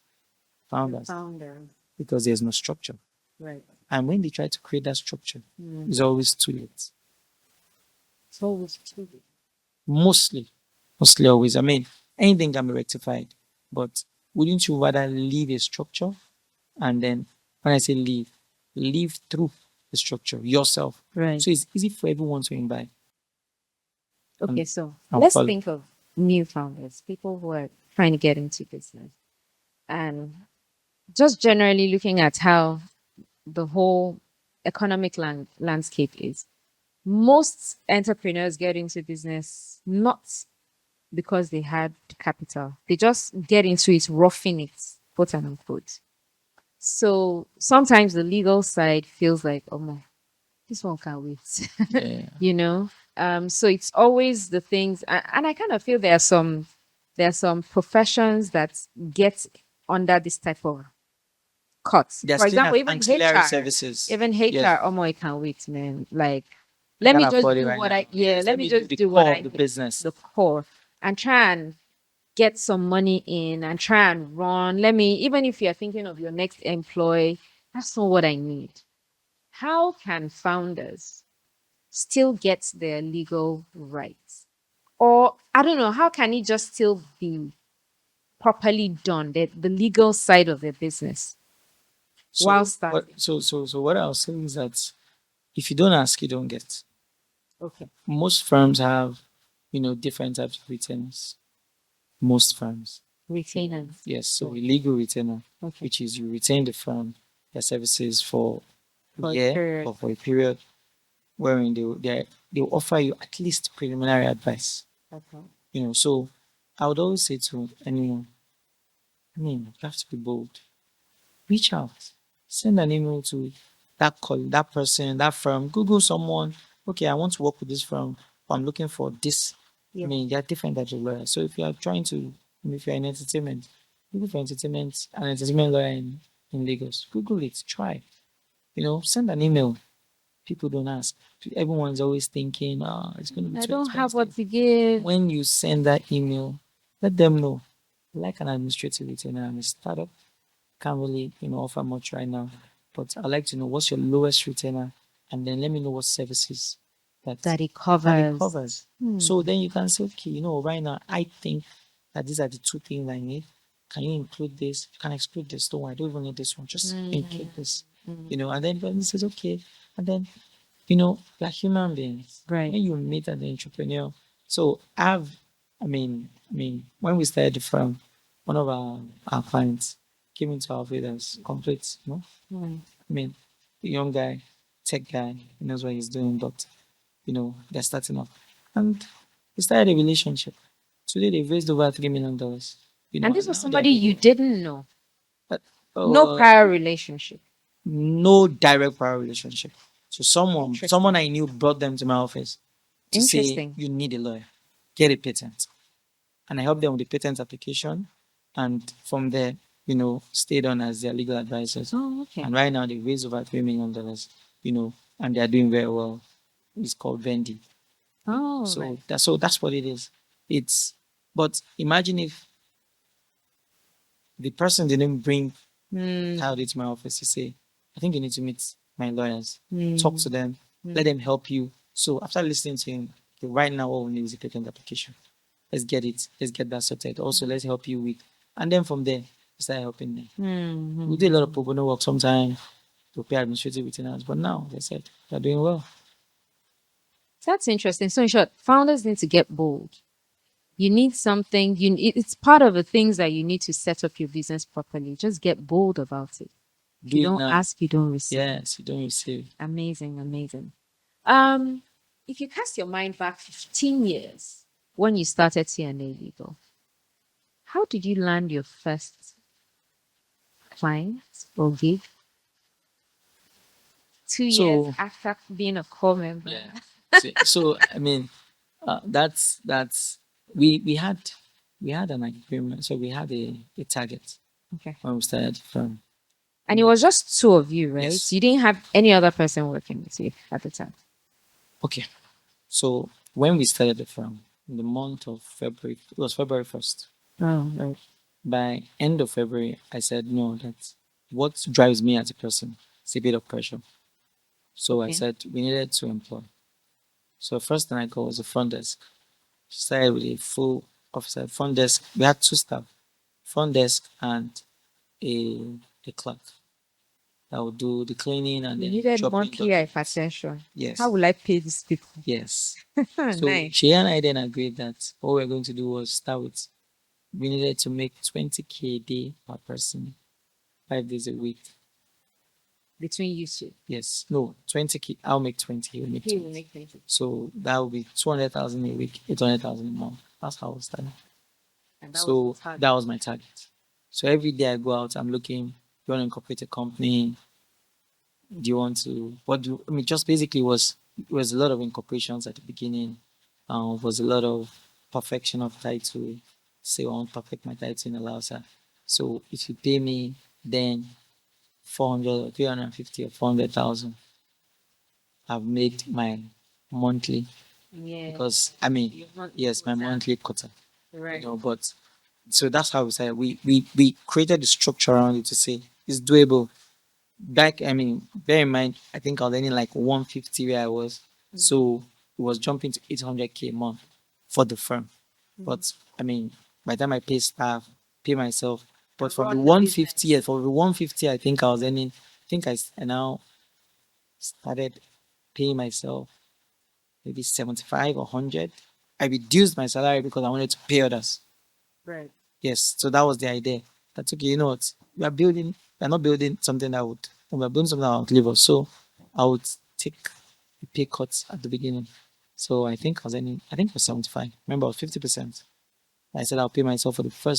The founders founder. because there's no structure. Right. And when they try to create that structure, Mm. it's always too late. It's always true. Mostly, mostly always. I mean, anything can be rectified. But wouldn't you rather leave a structure and then when I say leave through the structure yourself. Right. So it's easy for everyone to invite Okay, and, so and let's follow. think of new founders, people who are trying to get into business, and just generally looking at how the whole economic landscape is. Most entrepreneurs get into business not because they had capital, they just get into it roughing it, quote and unquote. So sometimes the legal side feels like, oh my, this one can't wait, Yeah. you know. So it's always the things, and I kind of feel there are some professions that get under this type of cuts. They're For still example, have even ancillary HR, services. even Yes. HR, oh my, I can't wait, man. Like, I let can't me just afford it do right what now. I yeah, Yes, let let me me do just the do what core of I the business. the core and try and get some money in and try and run. Let me, even if you're thinking of your next employee, that's not what I need. How can founders still get their legal rights? Or I don't know, how can it just still be properly done, the legal side of their business while starting? So what I'll say is that if you don't ask, you don't get. Okay. Most firms have, different types of retainers. Most firms. Retainers. Yes, so a Right. legal retainer, Okay. which is you retain the firm, their services for a For a year period. or for a period wherein they'll offer you at least preliminary advice. Okay. So I would always say to anyone, I mean, you have to be bold. Reach out. Send an email to that person, that firm. Google someone. Okay, I want to work with this firm. I'm looking for this. I Yeah. mean, there are different types of lawyers. So if you are trying to, if you're in entertainment, Google for entertainment, an entertainment lawyer in Lagos. Google it. Try. Send an email. People don't ask. Everyone's always thinking, it's going to be I too don't have what expensive. to give. When you send that email, let them know. Like an administrative retainer, I'm a startup. Can't really, offer much right now. But I'd like to know what's your lowest retainer, and then let me know what services that That it that it covers. covers. Hmm. So then you can say, okay, right now I think that these are the two things I need. Can you include this? You can exclude this. Don't worry, I don't even need this one. Just include this. And then person says, okay. And then, like human beings, Right. when you meet an entrepreneur, so when we started the firm, one of our clients came into our office as complete, Hmm. a young guy, tech guy, he knows what he's doing, but they're starting off. And we started a relationship. Today they've raised over $3 million. And this And was now they're somebody you doing didn't know. but, No uh, prior relationship. no direct prior relationship. So someone Interesting. I knew brought them to my office to say, Interesting. you need a lawyer, get a patent. And I helped them with the patent application. And from there, stayed on as their legal advisors. Oh, okay. And right now they raised over $3 million, and they're doing very well. It's called Vendi. Oh, So right. that's what it is. It's but imagine if the person didn't bring Hmm. Kyle to my office to say, I think you need to meet my lawyers, talk Hmm. to them, let them help you. So after listening to him, okay, right now all we need is a patent application. Let's get it. Let's get that sorted. Also, let's help you with, and then from there, start helping them. We do a lot of pro bono work sometimes to pay administrative retainers, but now, as I said, they're doing well. That's interesting. So, in short, founders need to get bold. You need something. It's part of the things that you need to set up your business properly. Just get bold about it. If Do you it don't now. ask, you don't receive. Yes, you don't receive. Amazing, amazing. Um, if you cast your mind back 15 years when you started T&A Legal, how did you land your first client or gig? 2 years So after being a core member. yeah. So that's we had an agreement. So we had a target Okay. when we started from. And it was just two of you, right? Yes. You didn't have any other person working with you at the time. Okay. So when we started the firm in the month of February, it was February 1st. Oh, right. By end of February, I said no, that's what drives me as a person. It's a bit of pressure. So I Okay. said we needed to employ. So first thing I got was the front desk. Started with a full officer front desk. We had two staff, front desk and a clerk that would do the cleaning and You then needed drop in monthly documents. hypertension. How Yes, will I pay these people? yes. So Nice. she and I then agreed that what we are going to do was start with we needed to make 20K a day per person, 5 days a week. Between you two. Yes, no, 20K. I'll make 20. He'll make He will 20. make 20. So that will be 200,000 a week, 800,000 a month. That's how we started. And that was the So target. that was my target. So every day I go out, I'm looking. Do you want to incorporate a company? Do you want to? What do I mean? Just basically was a lot of incorporations at the beginning. Was a lot of perfection of title. Say I want to perfect my title in Alausa. So if you pay me, then 400 or 350 or 400,000, I've made my monthly Yeah. because You've not yes, my equaled that. monthly quota. Right. But so that's how we said we created the structure around it to say it's doable. Back, bear in mind, I think I was earning like 150 where I was, so it was jumping to 800K a month for the firm. But by the time I pay staff, pay myself, but And from the run the 150, business. yeah, for the 150, I think I was earning. I think I now started paying myself maybe 75 or 100. I reduced my salary because I wanted to pay others. Right. Yes, so that was the idea. That's okay. You know what? We're not building something that would, we're building something that would live us. So I would take a pay cut at the beginning. So I think it was 75. Remember, it was 50%. I said I'll pay myself for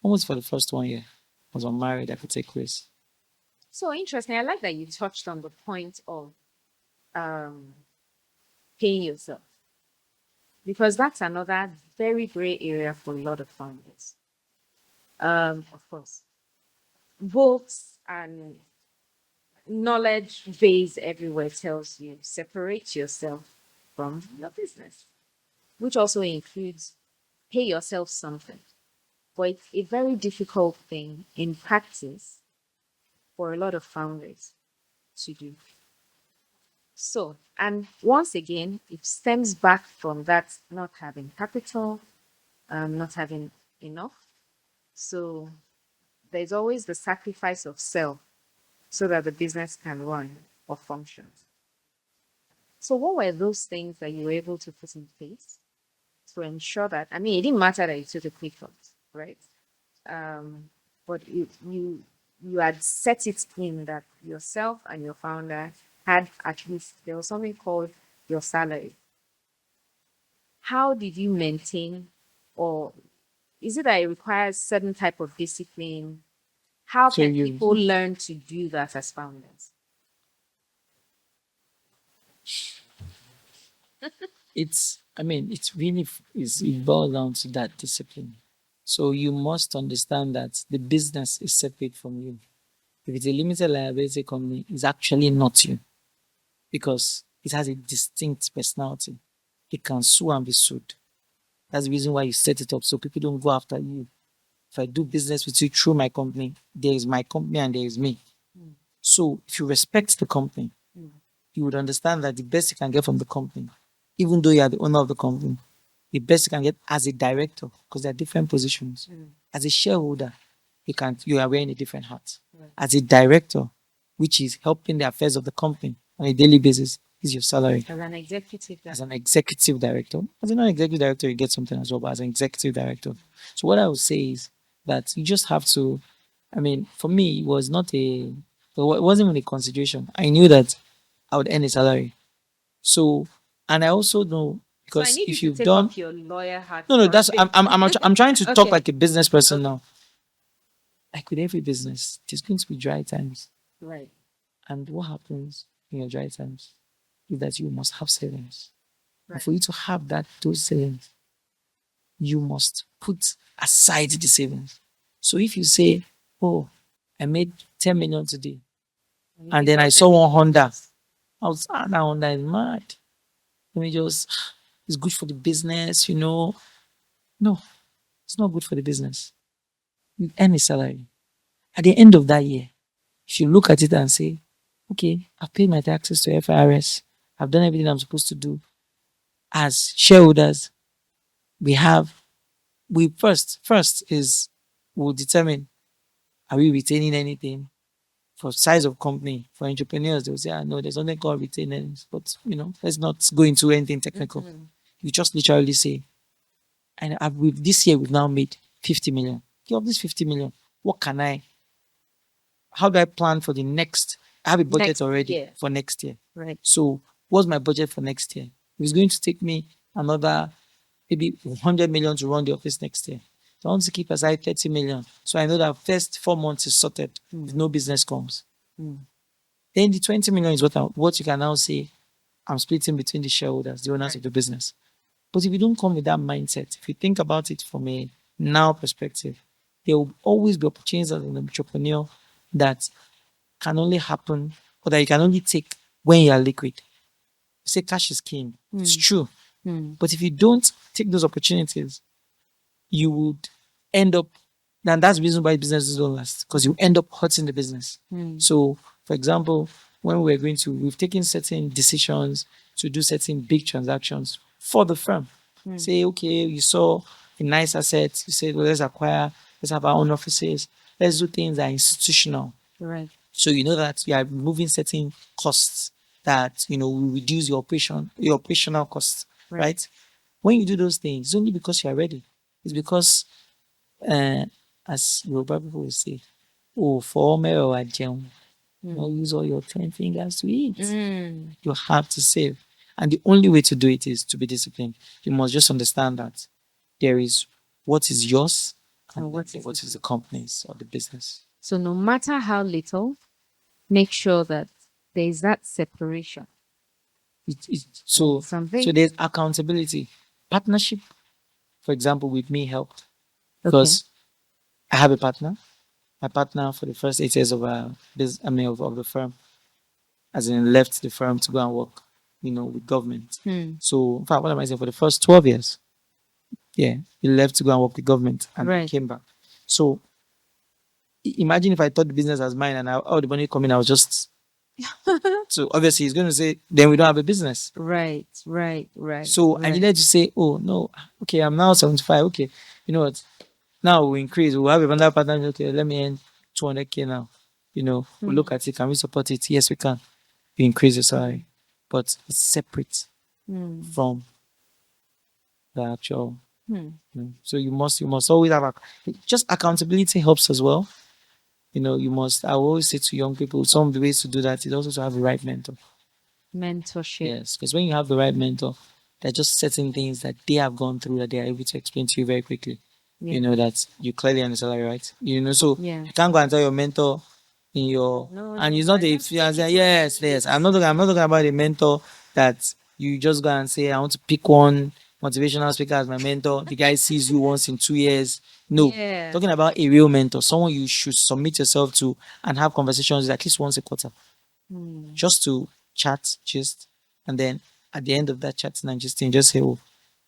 almost for the first 1 year. I was unmarried, I could take risks. So interesting. I like that you touched on the point of um, paying yourself because that's another very gray area for a lot of founders. Of course, books and knowledge base everywhere tells you separate yourself from your business, which also includes pay yourself something. But it's a very difficult thing in practice for a lot of founders to do. So, and once again, it stems back from that not having capital, not having enough. So, there's always the sacrifice of self so that the business can run or function. So, what were those things that you were able to put in place to ensure that? I mean, it didn't matter that you took a quick cut, right? Um, but you had set it in that yourself and your founder had at least there was something called your salary. How did you maintain, or is it that it requires certain type of discipline? How So can you, people learn to do that as founders? it's, I mean, it's really, it boils down to that discipline. So you must understand that the business is separate from you. If it's a limited liability company, it's actually not you because it has a distinct personality. It can sue and be sued. That's the reason why you set it up so people don't go after you. If I do business with you through my company, there is my company and there is me. So if you respect the company, you would understand that the best you can get from the company, even though you are the owner of the company, the best you can get as a director, because there are different positions. As a shareholder, you are wearing a different hat. As a director, which is helping the affairs of the company on a daily basis, is your salary. As an executive, As an executive director, as a non-executive director, you get something as well, but as an executive director. So what I would say is that you just have to, I mean, for me, it was not a, it wasn't even a consideration. I knew that I would earn a salary. So, and I also know so I because need you if to you've take done, off your lawyer hat no, no, for a that's, bit. I'm trying to talk Okay. like a business person Okay. now. Like with every business, there's going to be dry times. Right. And what happens in your dry times is that you must have savings. And Right. for you to have those savings, you must put aside the savings. So if you say, oh, I made 10 million today, You and take then I out saw 10 one million. Honda, I was, that Honda is mad. Let me just, it's good for the business, you know. No, it's not good for the business. You earn a salary. At the end of that year, if you look at it and say, okay, I've paid my taxes to FIRS, I've done everything I'm supposed to do. As shareholders, we have, we first is we'll determine, are we retaining anything? For size of company, for entrepreneurs, they'll say, I know there's nothing called retaining, but let's not go into anything technical. You just literally say, and with this year we've now made 50 million. Okay, of this 50 million, what can I, how do I plan for the next? I have a budget Next already year. for next year. Right. So what's my budget for next year? If it's going to take me another maybe 100 million to run the office next year. So I want to keep aside 30 million. So I know that first 4 months is sorted if no business comes. Then the 20 million is what you can now say, I'm splitting between the shareholders, the owners of the business. But if you don't come with that mindset, if you think about it from a now perspective, there will always be opportunities as an entrepreneur that can only happen or that you can only take when you are liquid. You say cash is king. It's true. But if you don't take those opportunities, you would end up, and that's the reason why businesses don't last, because you end up hurting the business. So, for example, when we've taken certain decisions to do certain big transactions for the firm. Say, okay, you saw a nice asset, you said, well, let's have our own offices, let's do things that are institutional. Right. So you know that you are removing certain costs that will reduce your operational costs, right? When you do those things, it's only because you are ready. It's because, uh, as Yoruba people will say, "Oh, for mewa jẹun, don't use all your 10 fingers to eat." You have to save, and the only way to do it is to be disciplined. You must just understand that there is what is yours and And what what is is the company's or the business. so no matter how little, make sure that there is that separation. So Something. there's accountability, partnership. For example, with me helped Okay. because I have a partner. My partner for the first 8 years of of the firm, as in left the firm to go and work, with government. So in fact, what am I saying? For the first 12 years, yeah, he left to go and work with government and Right. came back. So imagine if I thought the business was mine and all the money coming, I was just So obviously he's going to say, then we don't have a business. Right, right, right, So I right. needed to say, oh no, okay, I'm now 75. Okay, you know what? Now we'll increase. We'll have another partner. Okay, let me earn 200K now. We'll look at it. Can we support it? Yes, we can. You increase the salary, but it's separate Hmm. from the actual. Hmm. So you must always have just accountability helps as well. You must. I always say to young people, some of the ways to do that is also to have the right mentor. Mentorship. Yes, because when you have the right mentor, there are just certain things that they have gone through that they are able to explain to you very quickly. Yeah. That you clearly understand, right? So Yeah. you can't go and tell your mentor in your No, and no, it's I not a don't take it yes, personally. yes. I'm not talking about a mentor that you just go and say, I want to pick one motivational speaker as my mentor. The guy sees you once in 2 years. No. Yeah. Talking about a real mentor, someone you should submit yourself to and have conversations with at least once a quarter Hmm. just to chat, gist, and then at the end of that chatting and gisting, just say, "Oh,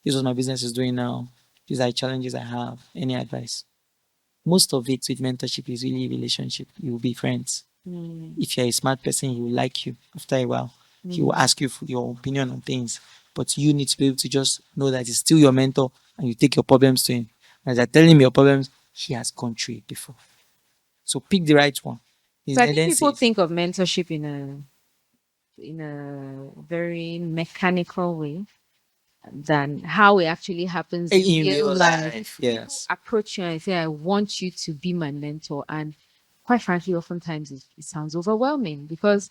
this is what my business is doing now. These are the challenges I have. Any advice?" Most of it with mentorship is really relationship. You will be friends. Hmm. If you're a smart person, he will like you after a while. He will Hmm. ask you for your opinion on things, but you need to be able to just know that he's still your mentor and you take your problems to him. As I tell him your problems, he has gone through it before. So pick the right one. So I And think then say people it. think of mentorship in a very mechanical way than how it actually happens in In real real life. life, People yes. approach you and say, I want you to be my mentor. And quite frankly, oftentimes it sounds overwhelming because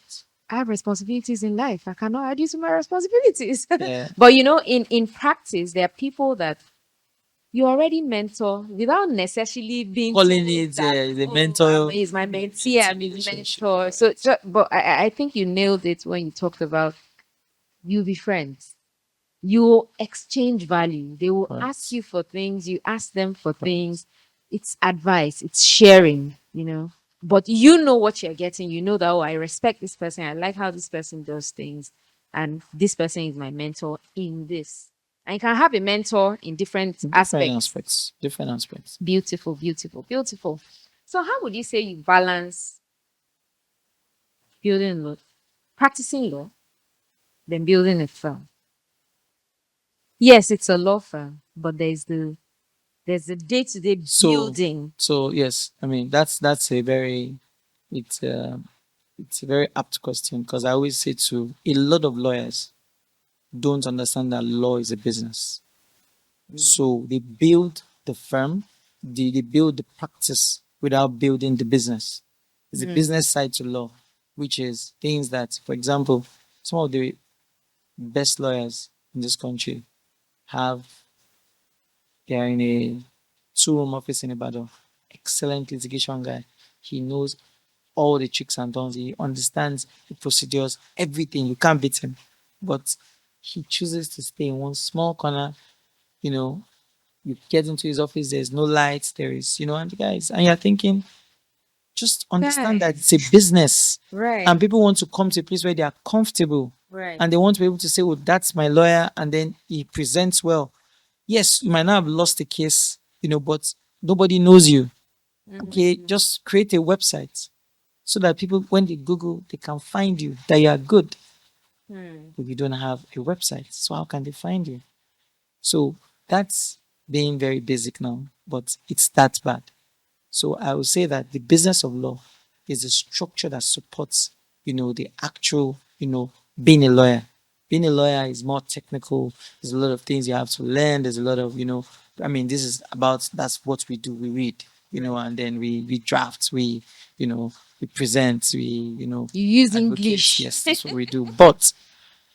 I have responsibilities in life. I cannot add you to my responsibilities. Yeah. But in practice, there are people that you already mentor without necessarily being Calling told it that, the oh, mentor he's my mentee, mentee I'm his relationship. mentor. But I think you nailed it when you talked about you be friends. You exchange value. They will ask Correct. you for things, you ask them for things. It's advice, it's sharing. But you know what you're getting. You know that, oh, I respect this person. I like how this person does things. And this person is my mentor in this. And you can have a mentor in different Different aspects. aspects. Different aspects. Beautiful, beautiful, beautiful. So, how would you say you balance building law, practicing law, then building a firm? Yes, it's a law firm, but there's a day-to-day So building. so yes, I mean that's a very it's it's a very apt question because I always say to a lot of lawyers don't understand that law is a business. So they build the firm, they build the practice without building the business. There's a business side to law, which is things that, for example, some of the best lawyers in this country have they're in a two-room office in Ibadan. Excellent litigation guy. He knows all the tricks and dons. He understands the procedures, everything. You can't beat him. But he chooses to stay in one small corner. You know, you get into his office, there's no lights, there is, and the guys, and you're thinking, just understand that Guy. it's a business. Right, And people want to come to a place where they are comfortable right. and they want to be able to say, oh, that's my lawyer. And then he presents well. Yes, you might not have lost the case, but nobody knows you. Okay, just create a website so that people, when they Google, they can find you, that you are good. Hmm. But you don't have a website. So how can they find you? So that's being very basic now, but it's that bad. So I would say that the business of law is a structure that supports, the actual, being a lawyer. Being a lawyer is more technical. There's a lot of things you have to learn. There's a lot of, I mean, this is about that's what we do. We read, and then we draft, you know, we present, You use advocate. English. Yes, that's what we do. But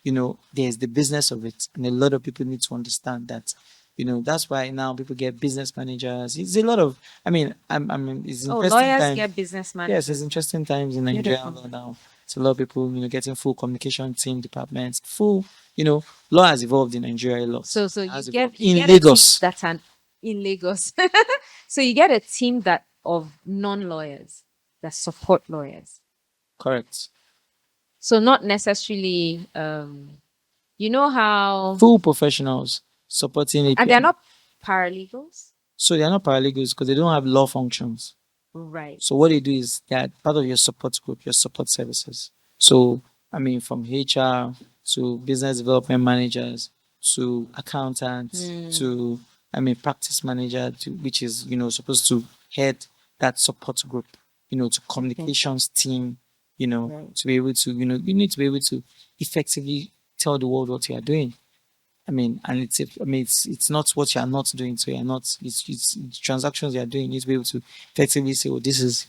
there's the business of it. And a lot of people need to understand that. That's why now people get business managers. It's a lot of, I mean, it's Oh, interesting lawyers time. get business Yes, it's managers now. interesting times in Nigeria Beautiful. law now. It's a lot of people, getting full communication team departments, full, law has evolved in Nigeria a lot. So It you has evolved get you in get a team Lagos. that's an in Lagos. So you get a team that of non-lawyers that support lawyers. Correct. So not necessarily you know how Full professionals supporting and they're API. not paralegals. So they're not paralegals because they don't have law functions. Right. So what they do is that part of your support group, your support services. So, I mean, from HR to business development managers to accountants to, I mean, practice manager to, which is, supposed to head that support group, to communications team, to be able to, you need to be able to effectively tell the world what you are doing. I mean, and it's not what you are not doing. So you're not, it's transactions you are doing. You need to be able to effectively say, well, this is,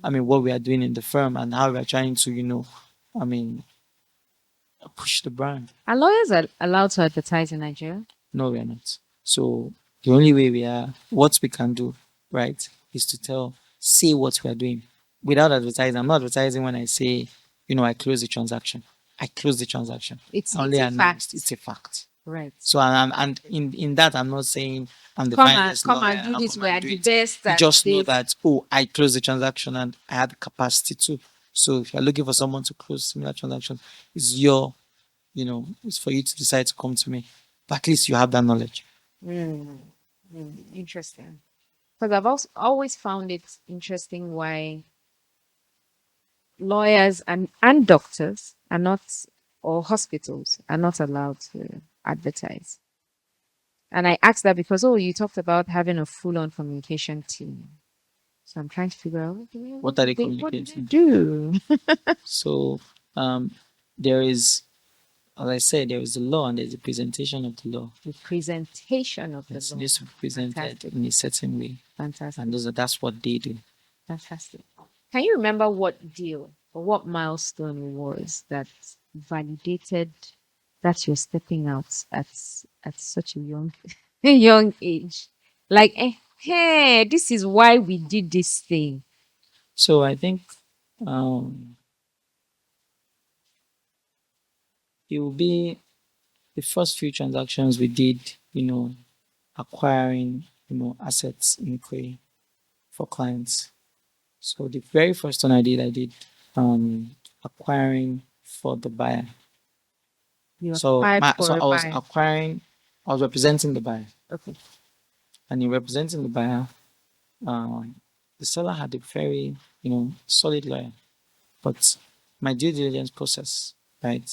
I mean, what we are doing in the firm and how we are trying to, I mean, push the brand. Are lawyers allowed to advertise in Nigeria? No, we are not. So the only way what we can do, right, is to say what we are doing without advertising. I'm not advertising when I say, I close the transaction. I close the transaction. It's I only a announced fact. it's a fact. Right. So and in that I'm not saying I'm the Come and finest come lawyer and do and this. come We and are do the it. best You at just know this. that I closed the transaction and I had the capacity to. So if you're looking for someone to close similar transaction, it's it's for you to decide to come to me. But at least you have that knowledge. Interesting. Because I've also always found it interesting why lawyers and doctors are not, or hospitals are not allowed to advertise. And I asked that because, oh, you talked about having a full on communication team. So I'm trying to figure out, okay, What are they what do they communicating? do? So there is, as I said, there is the law and there's the presentation of the law. The presentation of the Yes, it law. needs to be presented Fantastic. in a certain way. Fantastic. And that's what they do. Fantastic. Can you remember what deal or what milestone was that validated that you're stepping out at such a young young age? Like, hey, this is why we did this thing. So I think um, it will be the first few transactions we did, acquiring, assets in Korea for clients. So the very first one I did acquiring for the buyer. You So applied so for a buyer. I was representing the buyer, Okay. and in representing the buyer, um, the seller had a very, solid lawyer, but my due diligence process, right,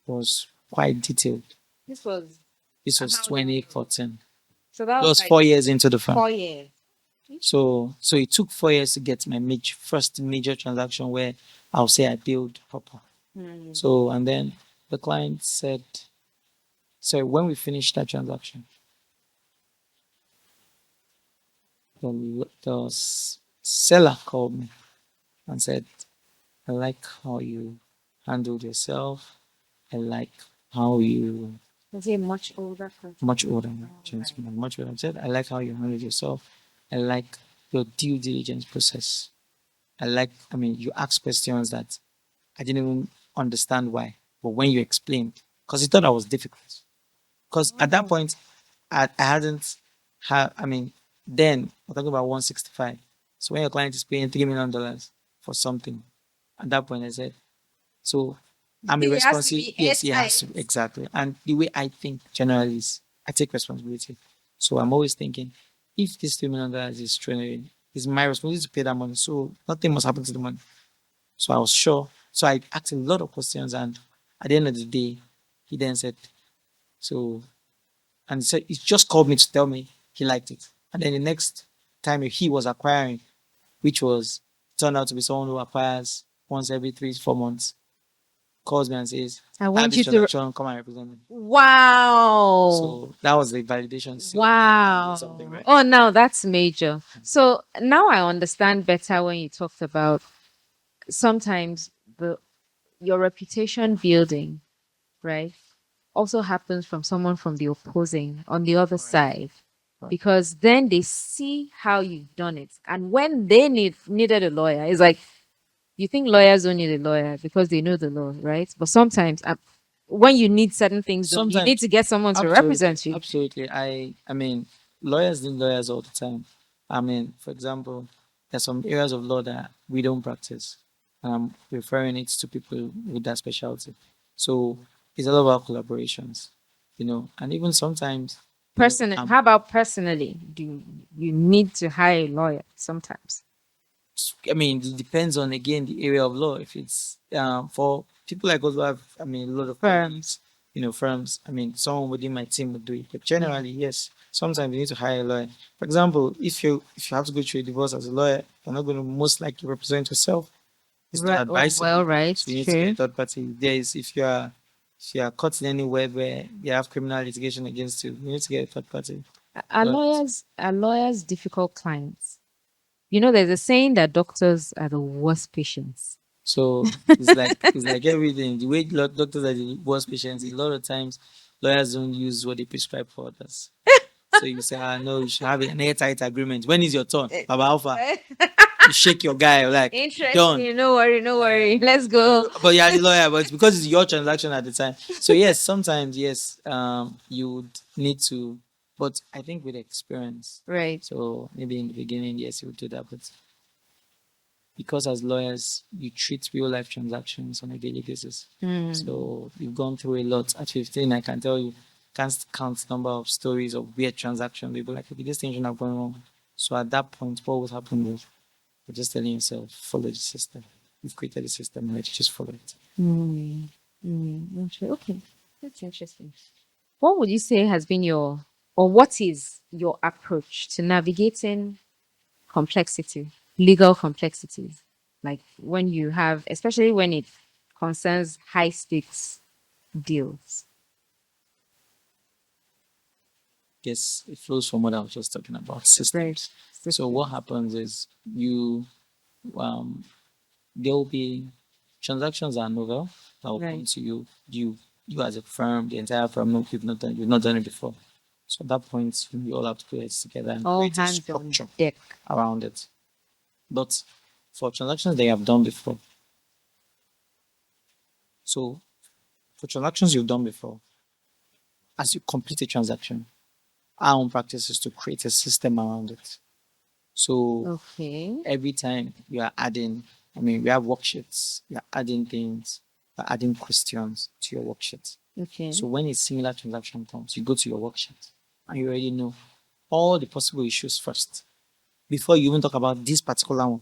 was quite detailed. This was This was how long ago? 2014. So that That was was like 4 years into the firm. 4 years. So it took 4 years to get my first major transaction where I'll say I billed proper. So and then the client said, so when we finished that transaction, the seller called me and said, I like how you handled yourself. I like how you Was he a much older person? much older Oh, right. gentleman, much older. I said, I like how you handled yourself. I like your due diligence process. I mean, you ask questions that I didn't even understand why. But when you explained, because he thought I was difficult. Because at that Oh. point, I hadn't had, I mean, then we're talking about 165. So when your client is paying $3 million for something, at that point I said, so I'm a It has to responsible. be Yes, it has to airtight. exactly. And the way I think generally is I take responsibility. So I'm always thinking, if this $3 million is training, it's my responsibility to pay that money. So nothing must happen to the money. So I was sure. So I asked a lot of questions, and at the end of the day, he then said, so, and he said, he just called me to tell me he liked it. And then the next time he was acquiring, which was turned out to be someone who acquires once every 3 4 months, calls me and says, I have want this you to. transaction, come and represent me. Wow. So that was the validation seal. Wow. Something, right? Oh, now that's major. So now I understand better when you talked about sometimes the your reputation building, right, also happens from someone from the opposing on the other Correct. side. Correct. Because then they see how you've done it. And when they needed a lawyer, it's like you think lawyers don't need a lawyer because they know the law, right? But sometimes when you need certain things done, you need Sometimes, to get someone to absolutely, represent you. absolutely. I mean, lawyers need lawyers all the time. I mean, for example, there's some areas of law that we don't practice. And I'm referring it to people with that specialty. So it's all about collaborations, and even sometimes, How about personally? Do you need to hire a lawyer sometimes? I mean, it depends on again the area of law. If it's for people like us who have, I mean, a lot of firms, firms. I mean, someone within my team would do it, but generally, yes. Sometimes you need to hire a lawyer. For example, if you have to go through a divorce as a lawyer, you're not going to most likely represent yourself. It's not Right. Oh, advisable. well, right. So you need to get a True. third party. There is if you are caught in any web where you have criminal litigation against you, you need to get a third party. Are But lawyers difficult clients? You know, there's a saying that doctors are the worst patients. so it's like everything. The way doctors are the worst patients, a lot of times lawyers don't use what they prescribe for others. So you say, no, you should have an airtight agreement. When is your turn? Baba Alpha. You shake your guy, like done. Interesting. No worry, no worry. Let's go. But you're the lawyer, but it's because it's your transaction at the time. So yes, sometimes yes, you would need to, but I think with experience. Right. So maybe in the beginning, yes, you would do that, but because as lawyers, you treat real life transactions on a daily basis. So you've gone through a lot. At 15, I can tell you, can't count number of stories of weird transactions. People like, okay, this thing should have gone wrong. So at that point, what would happen was you're just telling yourself, follow the system. You've created a system, let's just follow it. Okay. That's interesting. What would you say has been or what is your approach to navigating complexity, legal complexities? Like when you have, especially when it concerns high stakes deals. Guess it flows from what I was just talking about systems. Right. So what happens is um, there will be transactions are novel that will come Right. to you as a firm, the entire firm. No, you've not done it before. So at that point, you all have to put it together and All create a hands on structure deck. around it. But for transactions they have done before, so for transactions you've done before, as you complete a transaction, our own practice is to create a system around it. So Okay. every time you are adding, I mean, we have worksheets, you are adding things, you are adding questions to your worksheet. Okay. So when a similar transaction comes, you go to your worksheet and you already know all the possible issues first before you even talk about this particular one.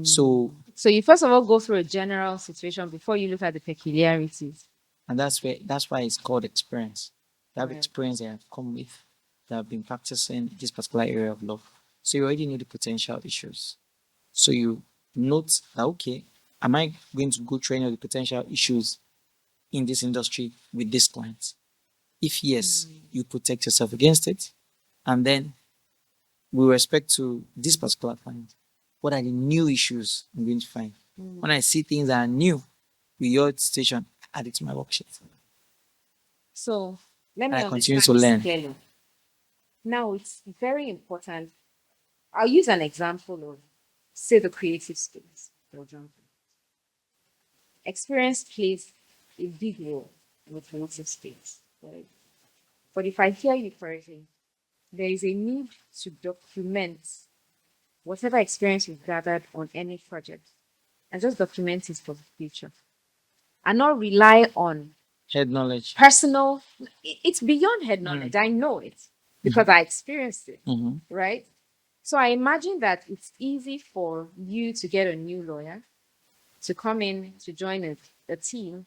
So, So you first of all go through a general situation before you look at the peculiarities. and that's why it's called experience. You have Right. experience that have come with that have been practicing this particular area of law. So you already know the potential issues. So you note that, okay, am I going to go through any of the potential issues in this industry with this client? If yes, you protect yourself against it. And then with respect to this particular client, what are the new issues I'm going to find? When I see things that are new with your station, add it to my worksheet. So let And me I continue understand to this learn. clearly. Now it's very important. I'll use an example of, say, the creative space, for example. Experience plays a big role in the creative space. Right? But if I hear you correctly, there is a need to document whatever experience you've gathered on any project and just document it for the future and not rely on Head knowledge. personal. It's beyond head knowledge. I know it because I experienced it, right? So I imagine that it's easy for you to get a new lawyer to come in to join a team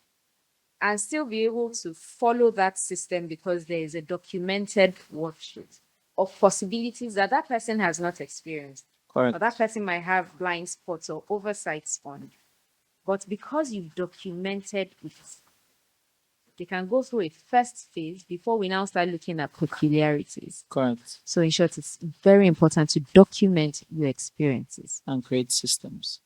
and still be able to follow that system because there is a documented worksheet of possibilities that that person has not experienced. Or Correct. that person might have blind spots or oversights on. But because you've documented it, they can go through a first phase before we now start looking at peculiarities. Correct. So, in short, it's very important to document your experiences. And create systems.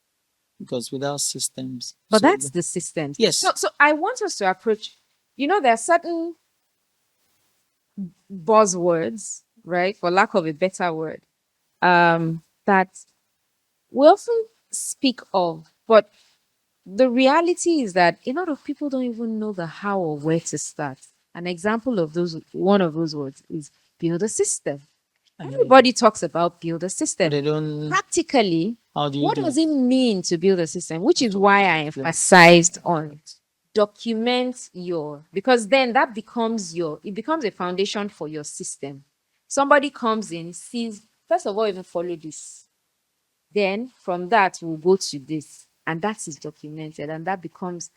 Because without systems. But that's the systems. Yes. So I want us to approach, there are certain buzzwords, right? For lack of a better word, that we often speak of, but the reality is that a lot of people don't even know the how or where to start. An example of one of those words is build a system. Everybody talks about build a system. But they don't. Practically, How do you what do does it? it mean to build a system? Which is why I emphasized on document because then that becomes it becomes a foundation for your system. Somebody comes in, sees, first of all, even follow this. Then from that, we'll go to this. And that is documented. And that becomes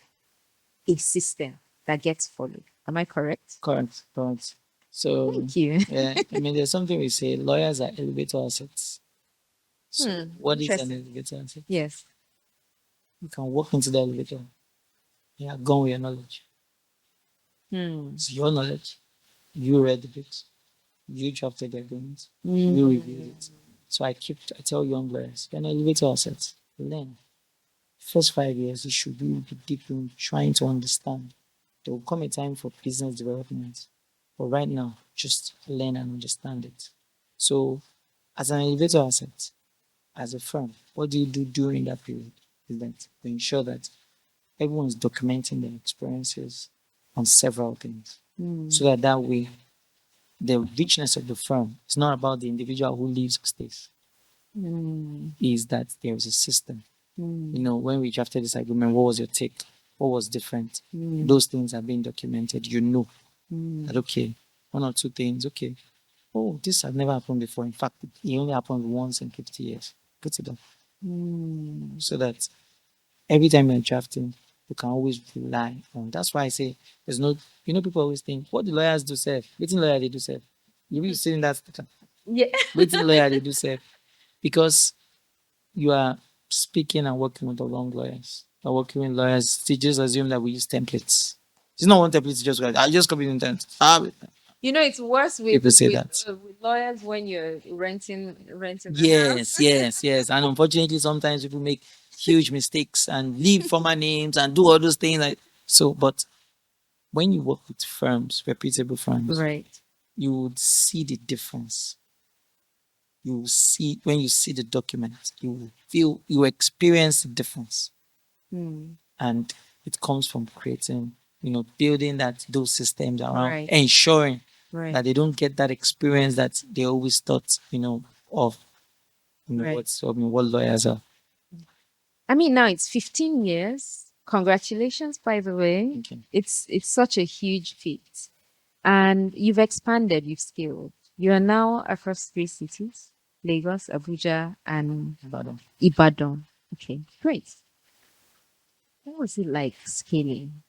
a system that gets followed. Am I correct? Correct. Correct. So Thank you. yeah, I mean, there's something we say: lawyers are elevator assets. So what is an Interesting. elevator asset? Yes. You can walk into the elevator. You are gone with your knowledge. It's your knowledge. You read the books. You drafted the agreement. You reviewed it. So I tell young lawyers, you're an elevator asset. Learn. First 5 years, you should really be deep in trying to understand. There will come a time for business development. But right now, just learn and understand it. So, as an elevator asset, as a firm, what do you do during that period? Is that to ensure that everyone's documenting their experiences on several things. So that way, the richness of the firm is not about the individual who lives or stays. Is that there is a system. You know, when we drafted this agreement, what was your take? What was different? Those things are being documented. You know that, okay, one or two things, okay. Oh, this has never happened before. In fact, it only happened once in 50 years. Put it up. So that every time you're drafting, you can always rely on. That's why I say there's no, people always think, what the lawyers do, self? Waiting lawyer they do, self. You be saying that, Yeah. waiting lawyer they do, self. Because you are speaking and working with the wrong lawyers. You're working with lawyers, they just assume that we use templates. It's not one template to just write. I just copy the intent. You know, it's worse with People say that. with lawyers when you're renting the Yes, house. yes. And unfortunately, sometimes people make huge mistakes and leave former names and do all those things. But when you work with firms, reputable firms, Right. you would see the difference. You will see when you see the document, you experience the difference. And it comes from creating, building those systems around, Right. ensuring Right. that they don't get that experience that they always thought, of, Right. what lawyers are. I mean, now it's 15 years. Congratulations, by the way. Okay. It's such a huge feat. And you've expanded, you've scaled. You are now across three cities: Lagos, Abuja, and Pardon. Ibadan. Okay, great. What was it like scaling?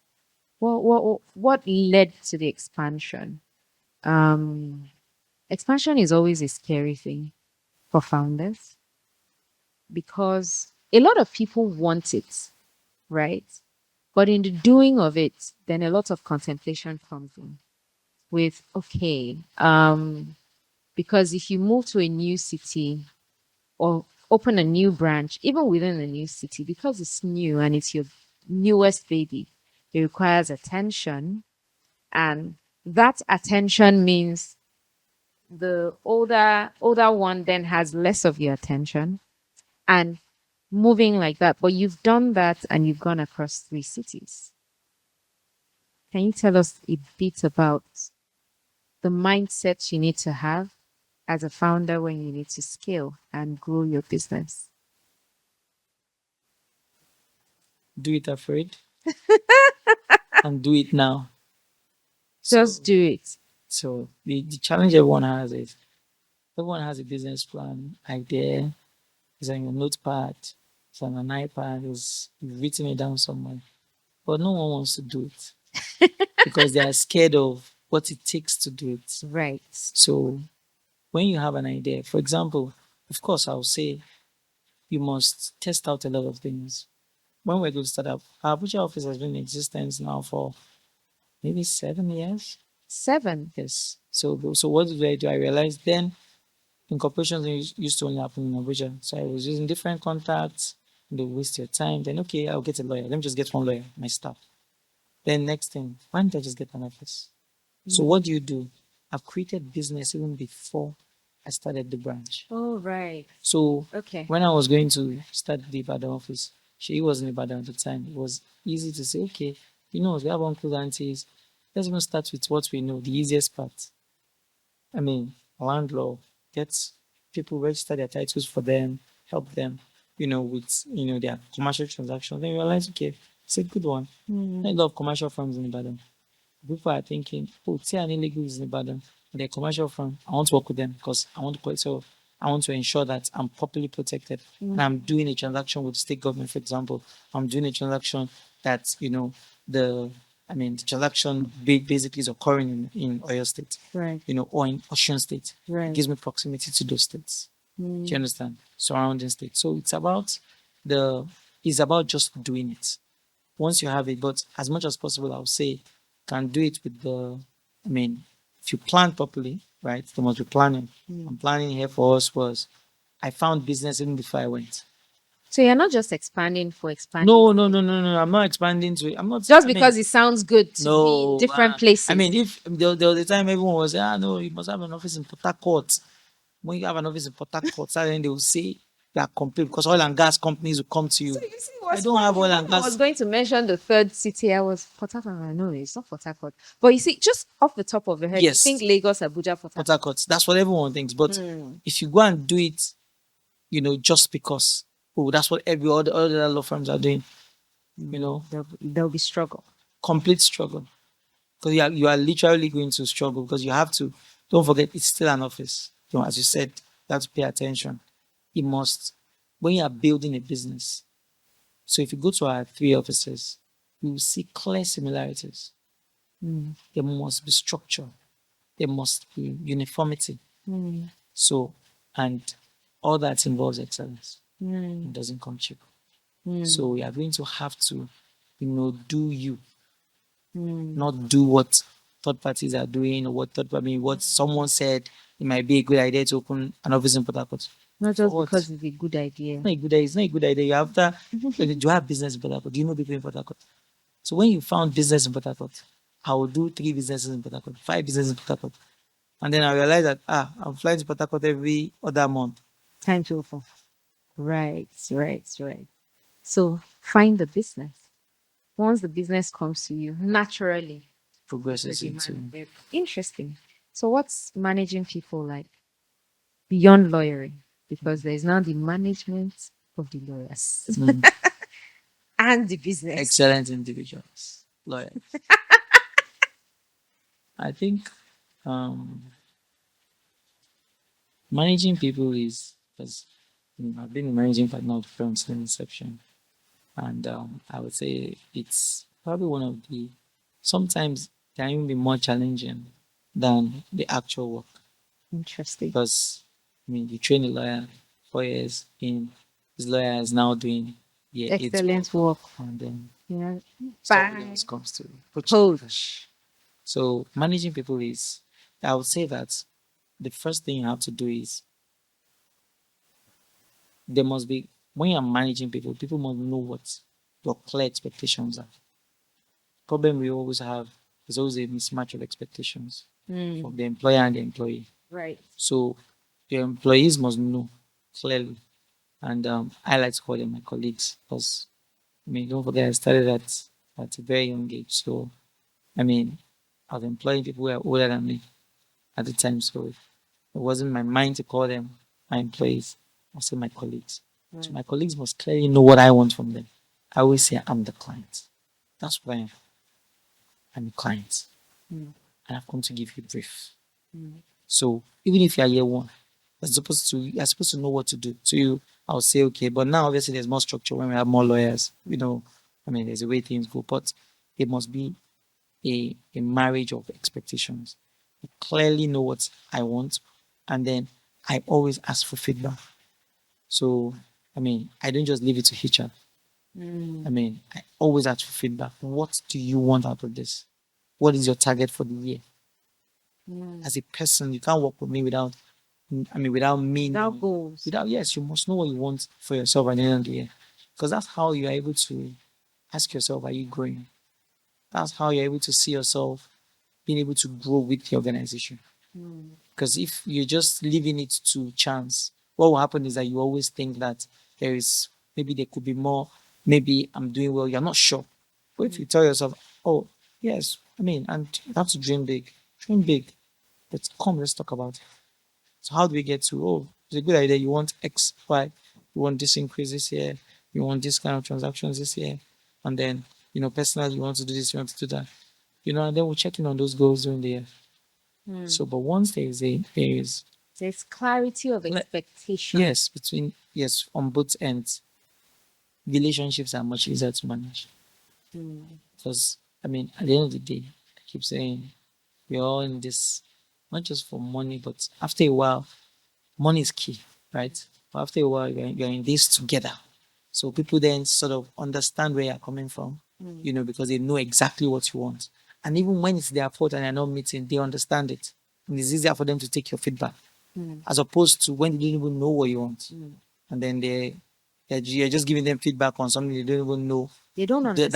What led to the expansion? Um, Expansion is always a scary thing for founders because a lot of people want it, right? But in the doing of it, then a lot of contemplation comes in with, okay, because if you move to a new city or open a new branch, even within a new city, because it's new and it's your newest baby, it requires attention. And that attention means the older one then has less of your attention and moving like that. But you've done that and you've gone across three cities. Can you tell us a bit about the mindset you need to have as a founder when you need to scale and grow your business? Do it afraid and do it now. Just do it. So the challenge everyone has is everyone has a business plan, idea, it's on your notepad, it's on an iPad, you've written it down somewhere. But no one wants to do it because they are scared of what it takes to do it. Right. So when you have an idea, for example, of course, I'll say you must test out a lot of things. When we're going to start up, our Abuja office has been in existence now for maybe 7 years. 7. Yes. So what did I do? I realized then incorporations used to only happen in Abuja. So I was using different contacts. They waste your time. Then okay, I'll get a lawyer. Let me just get one lawyer, my staff. Then next thing, why don't I just get an office? So what do? I've created business even before I started the branch. Oh, right. So Okay. when I was going to start the Ibadan office, she was in Ibadan at the time. It was easy to say, okay, we have uncles, aunties. Let's even start with what we know, the easiest part. I mean, land law, get people register their titles for them, help them, with their commercial transactions. Then you realize, okay, it's a good one. I love commercial firms in Ibadan. People are thinking, oh, T&A Legal is in Ibadan, and they're a commercial firm. I want to work with them because I want to quit. So I want to ensure that I'm properly protected. And I'm doing a transaction with the state government, for example. I'm doing a transaction that, the the transaction basically is occurring in Oyo State, Right. or in Osun State. It Right. gives me proximity to those states. Do you understand? Surrounding states. So the it's about just doing it. Once you have it, but as much as possible, I would say, can do it with if you plan properly, right? There must be planning. And planning here for us was, I found business even before I went. So you're not just expanding for expanding. No. I'm not expanding to. I'm not Just because it sounds good to be in no. different places. If there was a time everyone was, no, you must have an office in Port Harcourt. When you have an office in Port Harcourt, then they will say you are complete because oil and gas companies will come to you. So you see, I don't have oil and I was gas. going to mention the third city. I was Port Harcourt. I know it's not Port Harcourt, but you see, just off the top of your head, Yes. you think Lagos, Abuja, Port Port Harcourt. Harcourt. That's what everyone thinks. But if you go and do it, just because, that's what every other law firms are doing, There'll be struggle. complete struggle. Because you are literally going to struggle because you have to, don't forget, it's still an office. As you said, you have to pay attention. You must, when you are building a business. So if you go to our 3 offices, you will see clear similarities. There must be structure. There must be uniformity. So, and all that involves excellence. It doesn't come cheap. So you are going to have to, do you, not do what third parties are doing, or what someone said it might be a good idea to open an office in Port Harcourt. Not just because it's a good idea. It's not a good idea. You have to, do you have business in Port Harcourt? Do you know people in Port Harcourt? So when you found business in Port Harcourt, I will do 3 businesses in Port Harcourt, 5 businesses in Port Harcourt. And then I realized that, I'm flying to Port Harcourt every other month. Time to open. Right. So find the business. Once the business comes to you, naturally Progresses the into. demand. Interesting. So what's managing people like beyond lawyering? Because there's now the management of the lawyers and the business. Excellent individuals, lawyers. I think managing people is, because I've been managing partner of firms since inception, and I would say it's probably one of the, sometimes can even be more challenging than the actual work. Interesting. Because you train a lawyer 4 years in, this lawyer is now doing Excellent work. and then Yeah. somebody Bye. else comes to Coach. So managing people is, I would say that the first thing you have to do is, there must be, when you're managing people, people must know what your clear expectations are. Problem we always have is always a mismatch of expectations from the employer and the employee. Right. So your employees must know clearly. And I like to call them my colleagues because, don't forget, I started at a very young age. So, I was employing people who were older than me at the time. So it wasn't my mind to call them my employees. I said my colleagues. So my colleagues must clearly know what I want from them. I always say I'm the client. That's what I am. I'm a client. And I've come to give you a brief. So even if you're year 1, you're supposed to know what to do. So I'll say, okay, but now obviously there's more structure when we have more lawyers. There's a way things go, but it must be a marriage of expectations. I clearly know what I want, and then I always ask for feedback. So, I don't just leave it to HR. I always ask for feedback. What do you want out of this? What is your target for the year? As a person, you can't work with me without me Without goals. Yes, you must know what you want for yourself at the end of the year. Because that's how you're able to ask yourself, are you growing? That's how you're able to see yourself being able to grow with the organization. Because if you're just leaving it to chance, what will happen is that you always think that maybe there could be more, maybe I'm doing well, you're not sure. But if you tell yourself, oh, yes, and you have to dream big. Let's come, let's talk about it. So how do we get to, it's a good idea, you want X, Y, you want this increase this year, you want this kind of transactions this year, and then, personally, you want to do this, you want to do that. And then we'll check in on those goals during the year. So, but once there is There's clarity of expectation. Yes, yes, on both ends, relationships are much easier to manage. Because I mean, at the end of the day, I keep saying we're all in this not just for money, but after a while, money is key, right? But after a while, you're in this together. So people then sort of understand where you're coming from, because they know exactly what you want. And even when it's their fault and they're not meeting, they understand it. And it's easier for them to take your feedback as opposed to when they don't even know what you want. And then you're just giving them feedback on something they don't even know. They don't understand.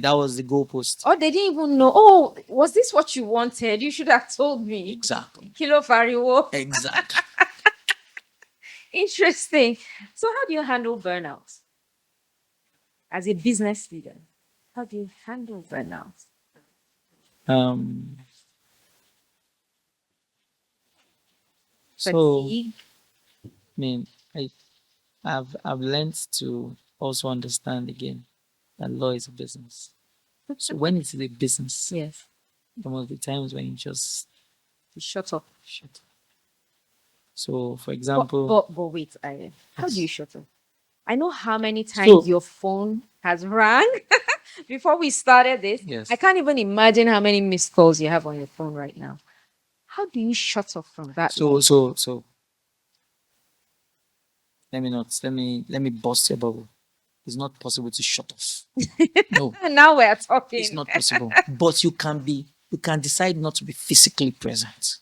That was the goalpost. Or they didn't even know. Oh, was this what you wanted? You should have told me. Exactly. Kilo Fariwo. Exactly. Interesting. So, how do you handle burnout as a business leader? How do you handle burnout? Um. So, Fatigue. I mean, I've learned to also understand again that law is a business. So when it's a business, Yes. there must be times when you just You shut up. shut up. So, for example, But wait, how do you shut up? I know how many times So- your phone has rang before we started this. Yes. I can't even imagine how many missed calls you have on your phone right now. How do you shut off from that? so let me bust your bubble. It's not possible to shut off. No, Now we're talking. it's not possible. But you can decide not to be physically present.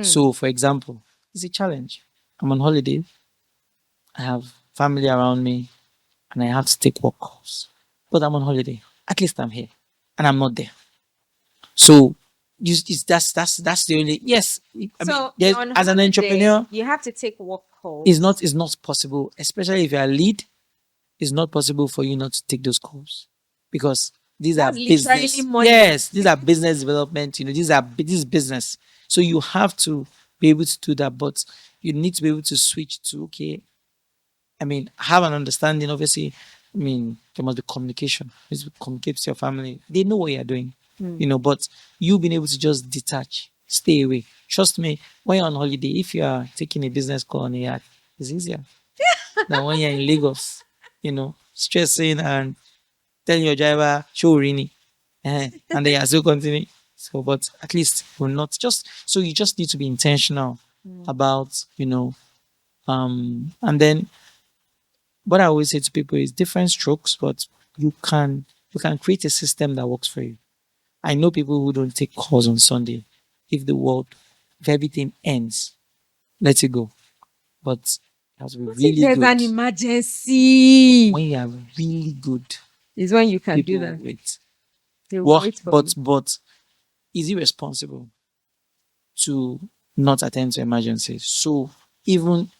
So, for example, it's a challenge. I'm on holiday. I have family around me, and I have to take work calls. But I'm on holiday. At least I'm here, and I'm not there. So, that's the only yes. I mean, you're on as an holiday, entrepreneur, you have to take work calls. it's not possible, especially if you're a lead. It's not possible for you not to take those calls because these That's are literally business. money. Yes, these are business development. This is business. So you have to be able to do that, but you need to be able to switch to okay. I mean, have an understanding. Obviously, I mean, there must be communication. You must communicate to your family. They know what you're doing, but you being able to just detach, stay away. Trust me, when you're on holiday, if you are taking a business call on a yacht, it's easier than when you're in Lagos, stressing and telling your driver, show Rini, and they are still continuing. So, but at least we're not just so you just need to be intentional about, and then what I always say to people is different strokes, but you can create a system that works for you. I know people who don't take calls on Sunday. If everything ends, let it go. But it has to be What if really there's an good. emergency? When you are really good, Is when you can do people that. wait. They will Well, wait for you. but is it responsible to not attend to emergencies? So even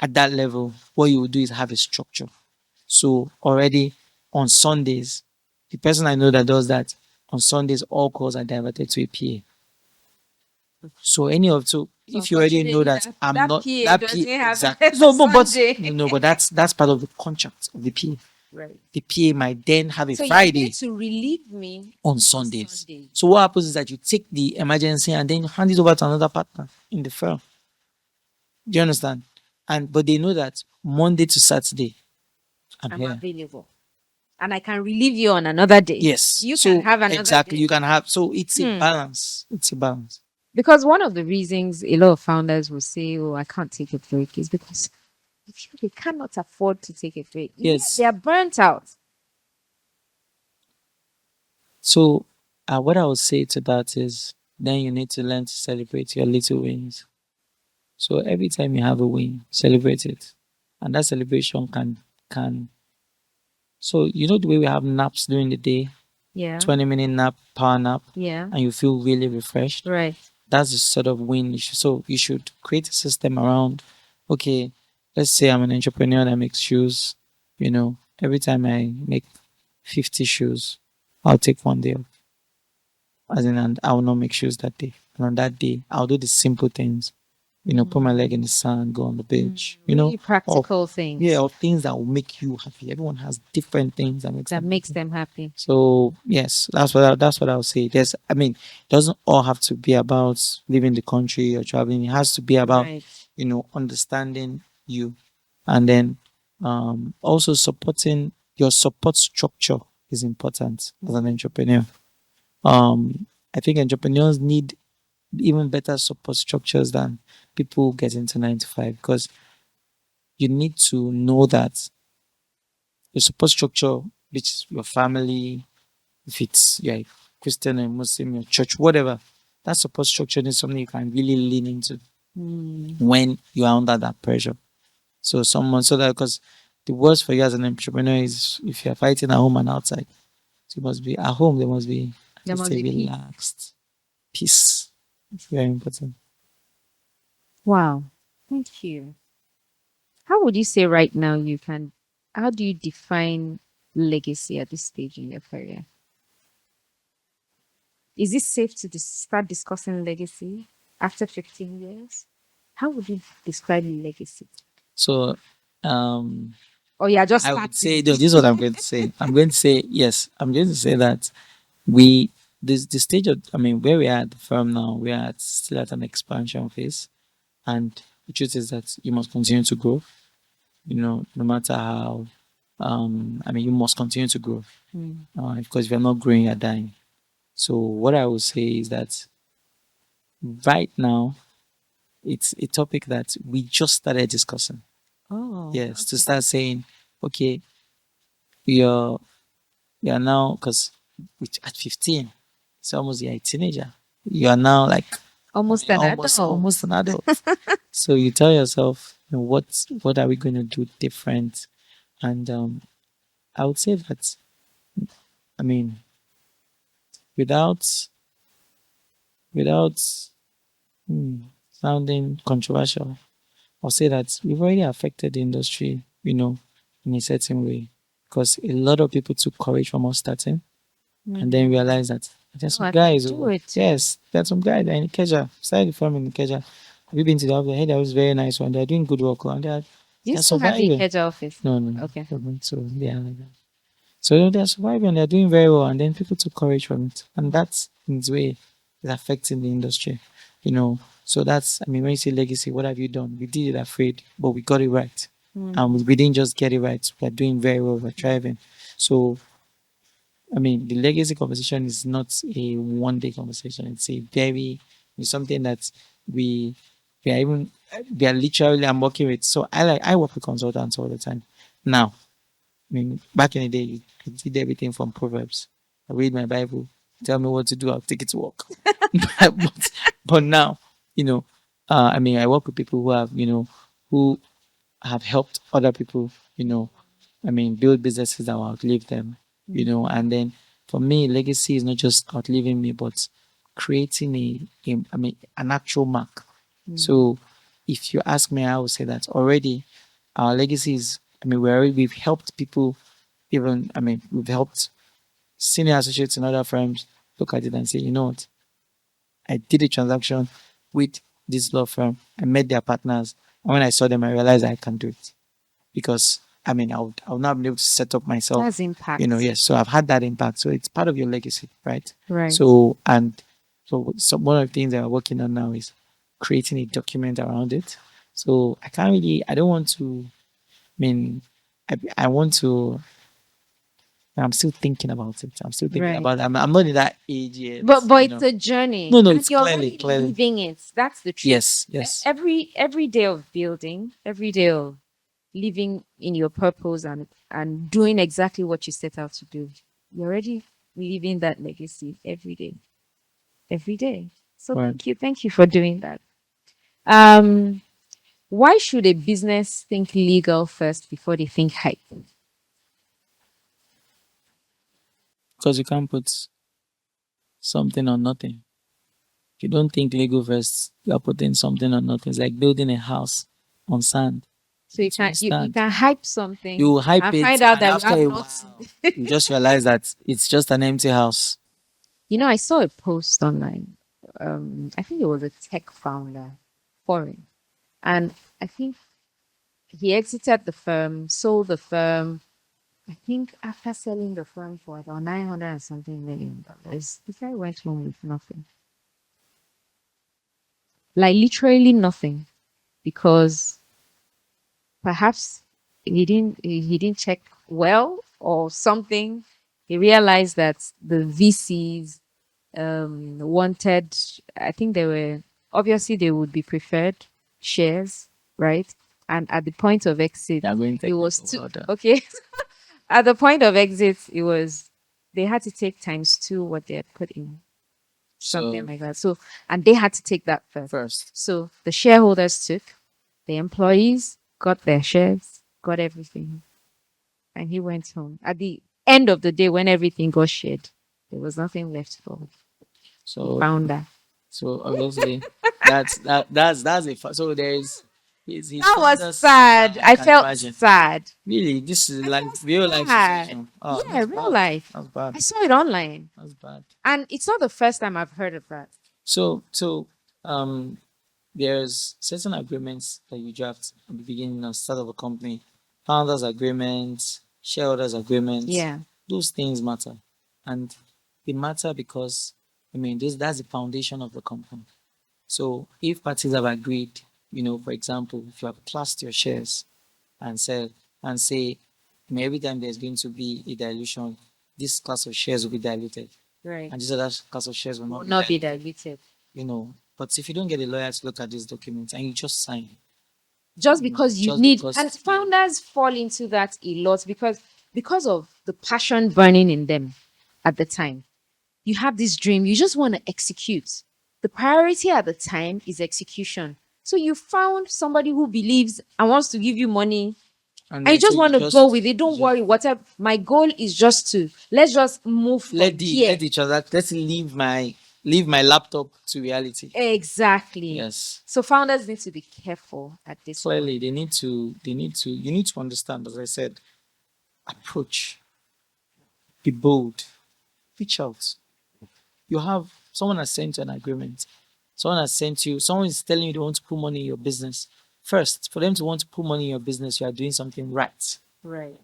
at that level, what you will do is have a structure. So already on Sundays, the person I know that does that on Sundays, all calls are diverted to a PA. So if you already know that I'm that not PA that doesn't PA have exactly. No, but Sunday. no, but that's part of the contract of the PA. Right. The PA might then have a So you're Friday here to relieve me on Sundays. So what happens is that you take the emergency and then you hand it over to another partner in the firm. Do you understand? But they know that Monday to Saturday, I'm I'm here. available. And I can relieve you on another day. Yes. You So can have another exactly day. you can have so it's a balance. It's a balance. Because one of the reasons a lot of founders will say, oh, I can't take a break is because they cannot afford to take a break. Yes. They are burnt out. So what I would say to that is then you need to learn to celebrate your little wins. So every time you have a win, celebrate it. And that celebration can so the way we have naps during the day, Yeah. 20-minute nap, power nap, Yeah. and you feel really refreshed. Right. That's the sort of win. So you should create a system around, okay, let's say I'm an entrepreneur that makes shoes. Every time I make 50 shoes, I'll take one day off. As in, and I will not make shoes that day. And on that day, I'll do the simple things put my leg in the sand, go on the beach, Really or practical yeah, things or things that will make you happy. Everyone has different things that makes that them makes happy. them happy. So yes, that's what I would say. It doesn't all have to be about leaving the country or traveling. It has to be about Right. understanding you, and then also supporting your support structure is important as an entrepreneur. I think entrepreneurs need even better support structures than people get into 9 to 5, because you need to know that your support structure, which is your family, if it's you're a Christian or Muslim, your church, whatever, that support structure is something you can really lean into Mm. when you are under that pressure. So that, because the worst for you as an entrepreneur is if you're fighting at home and outside. So you must be at home, there must be at There least must a be peace. relaxed peace. It's very important. Wow. Thank you. How would you say right now how do you define legacy at this stage in your career? Is it safe to start discussing legacy after 15 years? How would you describe legacy? So um Or you're just I would say, starting? no, this is what I'm going to say. I'm going to say, yes, I'm going to say that we, this the stage of, where we are at the firm now, we are still at an expansion phase. And the truth is that you must continue to grow, no matter how, you must continue to grow. Mm. Because if you're not growing, you're dying. So what I would say is that right now, it's a topic that we just started discussing. Oh, Yes, to okay. start saying, okay, you're you're now, because at 15, it's almost you're a teenager. You are now like Almost an adult. almost an adult. So you tell yourself, what are we going to do different? And I would say that, I mean, without without sounding controversial, I'll say that we've already affected the industry, in a certain way, because a lot of people took courage from us starting, and then Mm. realized that there's Oh, some I can guys do who, it too. yes, there's some guys that are in Ikeja, started the firm in Ikeja. Have you been to the office? Hey, that was very nice one. They're doing good work, and Do you they're still have the surviving. Ikeja office? No, no, no. Okay. So they are like that. So they're surviving, they're doing very well, and then people took courage from it. And that's in its way is affecting the industry, you know. So that's, when you say legacy, what have you done? We did it afraid, but we got it right. And Mm. we didn't just get it right, we're doing very well, we're thriving. So, the legacy conversation is not a one day conversation, it's something that we, we are literally, I'm working with. So I work with consultants all the time. Now, back in the day, you did everything from Proverbs. I read my Bible, tell me what to do, I'll take it to work. but now, you know, I work with people who have helped other people, build businesses that will outlive them, and then for me, legacy is not just outliving me, but creating an actual mark. So if you ask me, I would say that already our legacy is, we've helped people, even, we've helped senior associates in other firms look at it and say, you know what, I did a transaction with this law firm, I met their partners, and when I saw them, I realized I can do it because I would not be able to set up myself. That's impact. Yes. So I've had that impact. So it's part of your legacy, right? Right. So one of the things that we're working on now is creating a document around it. So I don't want to. mean, I want to. I'm still thinking about it. I'm still thinking Right. about it. I'm not in that age yet. But it's a journey, No, no, and it's you're clearly, already clearly. living it. That's the truth. Yes, yes. Every day of building, every day of living in your purpose and doing exactly what you set out to do, you're already living that legacy every day, every day. So Right. thank you for doing that. Um, why should a business think legal first before they think hype? Because you can't put something on nothing. If you don't think legal first, you're putting something on nothing. It's like building a house on sand. So It will you stand. can hype something You hype and it, find out and that you after have a nothing. while, you just realize that it's just an empty house. You know, I saw a post online. I think it was a tech founder, foreign. And I think he exited the firm, sold the firm. I think after selling the firm for about 900 and something million dollars, the guy went home with nothing. Like literally nothing. Because perhaps he didn't check well or something. He realized that the VCs wanted, I think they were, obviously they would be preferred shares, right? And at the point of exit, They are going it was technical. too Well done. okay. At the point of exit, it was they had to take times two what they had put in, something So like that. So, and they had to take that first. first, So the shareholders took, the employees got their shares, got everything, and he went home. At the end of the day, when everything got shared, there was nothing left for the so founder. so obviously that's so there's his That was founders. sad. I I can felt imagine. sad. Really, this is I like felt real life sad. situation. Oh, Yeah, that's real bad. life. That's bad. I saw it online. That's bad. And it's not the first time I've heard of that. So um there's certain agreements that you draft at the beginning or start of a company. Founders agreements, shareholders agreements, Yeah. those things matter. And they matter because that's the foundation of the company. So if parties have agreed, for example, if you have classed your shares and said and say, every time there's going to be a dilution, this class of shares will be diluted, Right. and this other class of shares will Will not be not be diluted. diluted. But if you don't get a lawyer to look at these documents and you just sign, Just because you just need, and because founders fall into that a lot because of the passion burning in them at the time. You have this dream, you just want to execute. The priority at the time is execution. So you found somebody who believes and wants to give you money, and and you then so just you want to go just with it. Don't worry, whatever. My goal is just to let's just move from here. let each other let's leave my laptop to reality. Exactly. Yes. So founders need to be careful at this point. Clearly they need to you need to understand, as I said, approach, be bold, reach out. You have someone has sent you an agreement. Someone is telling you they want to put money in your business. First, for them to want to put money in your business, you are doing something right. Right.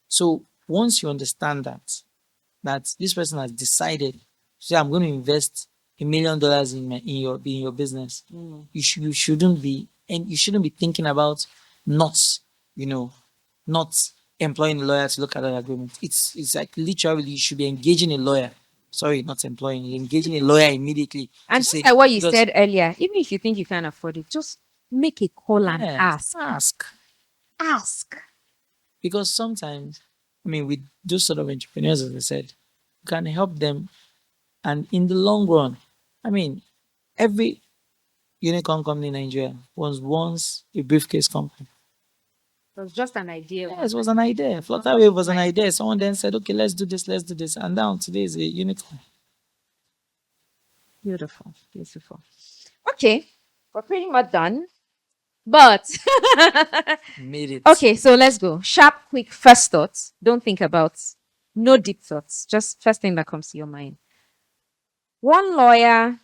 So once you understand that this person has decided, say, I'm going to invest $1 million in your business, you shouldn't be, and you shouldn't be thinking about not, you know, not employing a lawyer to look at that agreement. It's like literally you should be engaging a lawyer. Sorry, not employing, engaging a lawyer immediately And to just say, like what you because said earlier, even if you think you can't afford it, just make a call and yeah, ask. ask. Ask. Because sometimes, with those sort of entrepreneurs, as I said, you can help them. And in the long run, I mean, every unicorn company in Nigeria was once a briefcase company. It was just an idea. Yes, it was an idea. Flutterwave was an idea. Someone then said, okay, let's do this. And now today is a unicorn. Beautiful. Beautiful. Okay. We're pretty much done. But Made it. okay, so let's go. Sharp, quick, first thoughts. Don't think about no deep thoughts. Just first thing that comes to your mind. One lawyer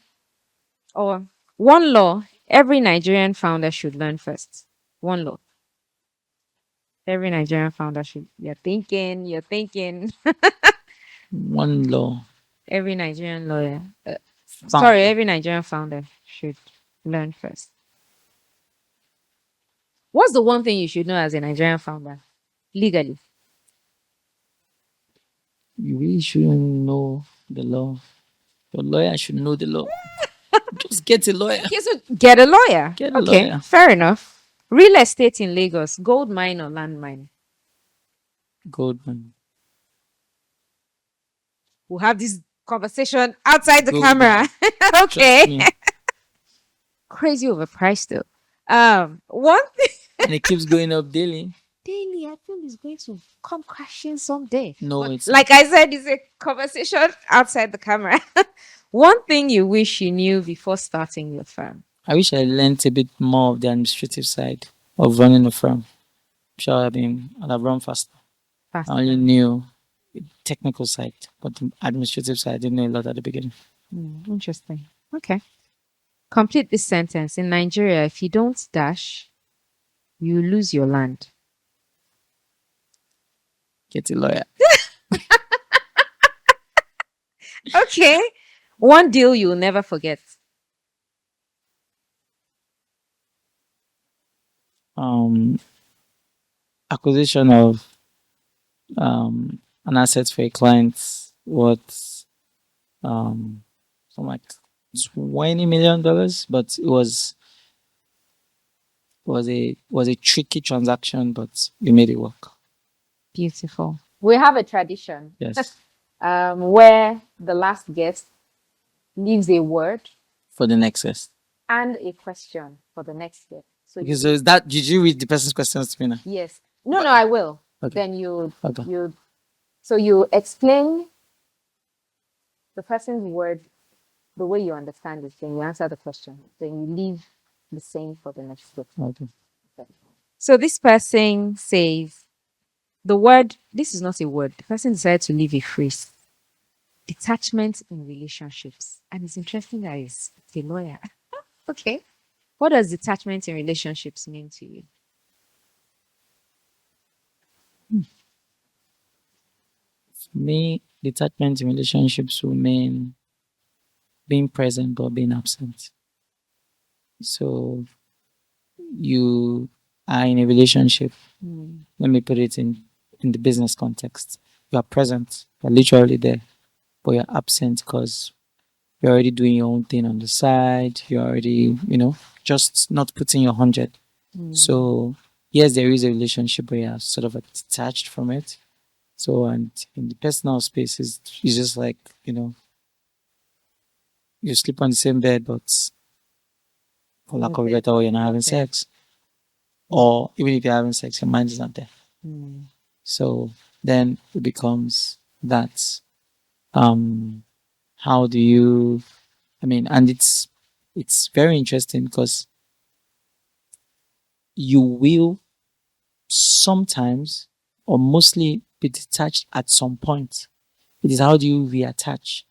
or one law every Nigerian founder should learn first. One law. Every Nigerian founder should. You're thinking. One law. Every Nigerian lawyer. Found. Sorry, every Nigerian founder should learn first. What's the one thing you should know as a Nigerian founder? Legally. You really shouldn't know the law. Your lawyer should know the law. Just get a lawyer. Okay, so get a lawyer. Get a Okay, lawyer. fair enough. Real estate in Lagos, gold mine or land mine? Goldman. We'll have this conversation outside the Goldman. camera. Trust Okay. me. Crazy overpriced though. One thing And it keeps going up daily. daily, I feel is going to come crashing someday. No, But it's like I said, it's a conversation outside the camera. One thing you wish you knew before starting your firm. I wish I learned a bit more of the administrative side of running a firm. I'm sure I'd have run faster. Fast. I only knew the technical side, but the administrative side I didn't know a lot at the beginning. Interesting. Okay. Complete this sentence. In Nigeria, if you don't dash, you lose your land. Get a lawyer. Okay. One deal you'll never forget. Um, Acquisition of an asset for a client worth something like $20 million, but it was a tricky transaction, but we made it work. Beautiful. We have a tradition Yes, where the last guest leaves a word for the next guest. and a question for the next guest. So Okay, so is that, did you read the person's questions to me now? yes. No, I will. Okay. Then you Okay. you so you explain the person's word the way you understand it, then you answer the question. Then you leave the same for the next guest. Okay. So this person says the word, this is not a word. The person decided to leave a phrase. Detachment in relationships. And it's interesting that it's a lawyer. Okay. What does detachment in relationships mean to you? For me, detachment in relationships will mean being present but being absent. So you are in a relationship. Hmm. Let me put it in the business context. You are present. You're literally there, but you're absent because you're already doing your own thing on the side. You're already, just not putting your 100. Hmm. So yes, there is a relationship, but you're sort of detached from it. So, and in the personal space, it's just like, you sleep on the same bed, but for lack of a better word, you're not having sex. Or even if you're having sex, your mind is not there. Hmm. So then it becomes that, um how do you, and it's very interesting because you will sometimes or mostly be detached at some point. It is how do you reattach,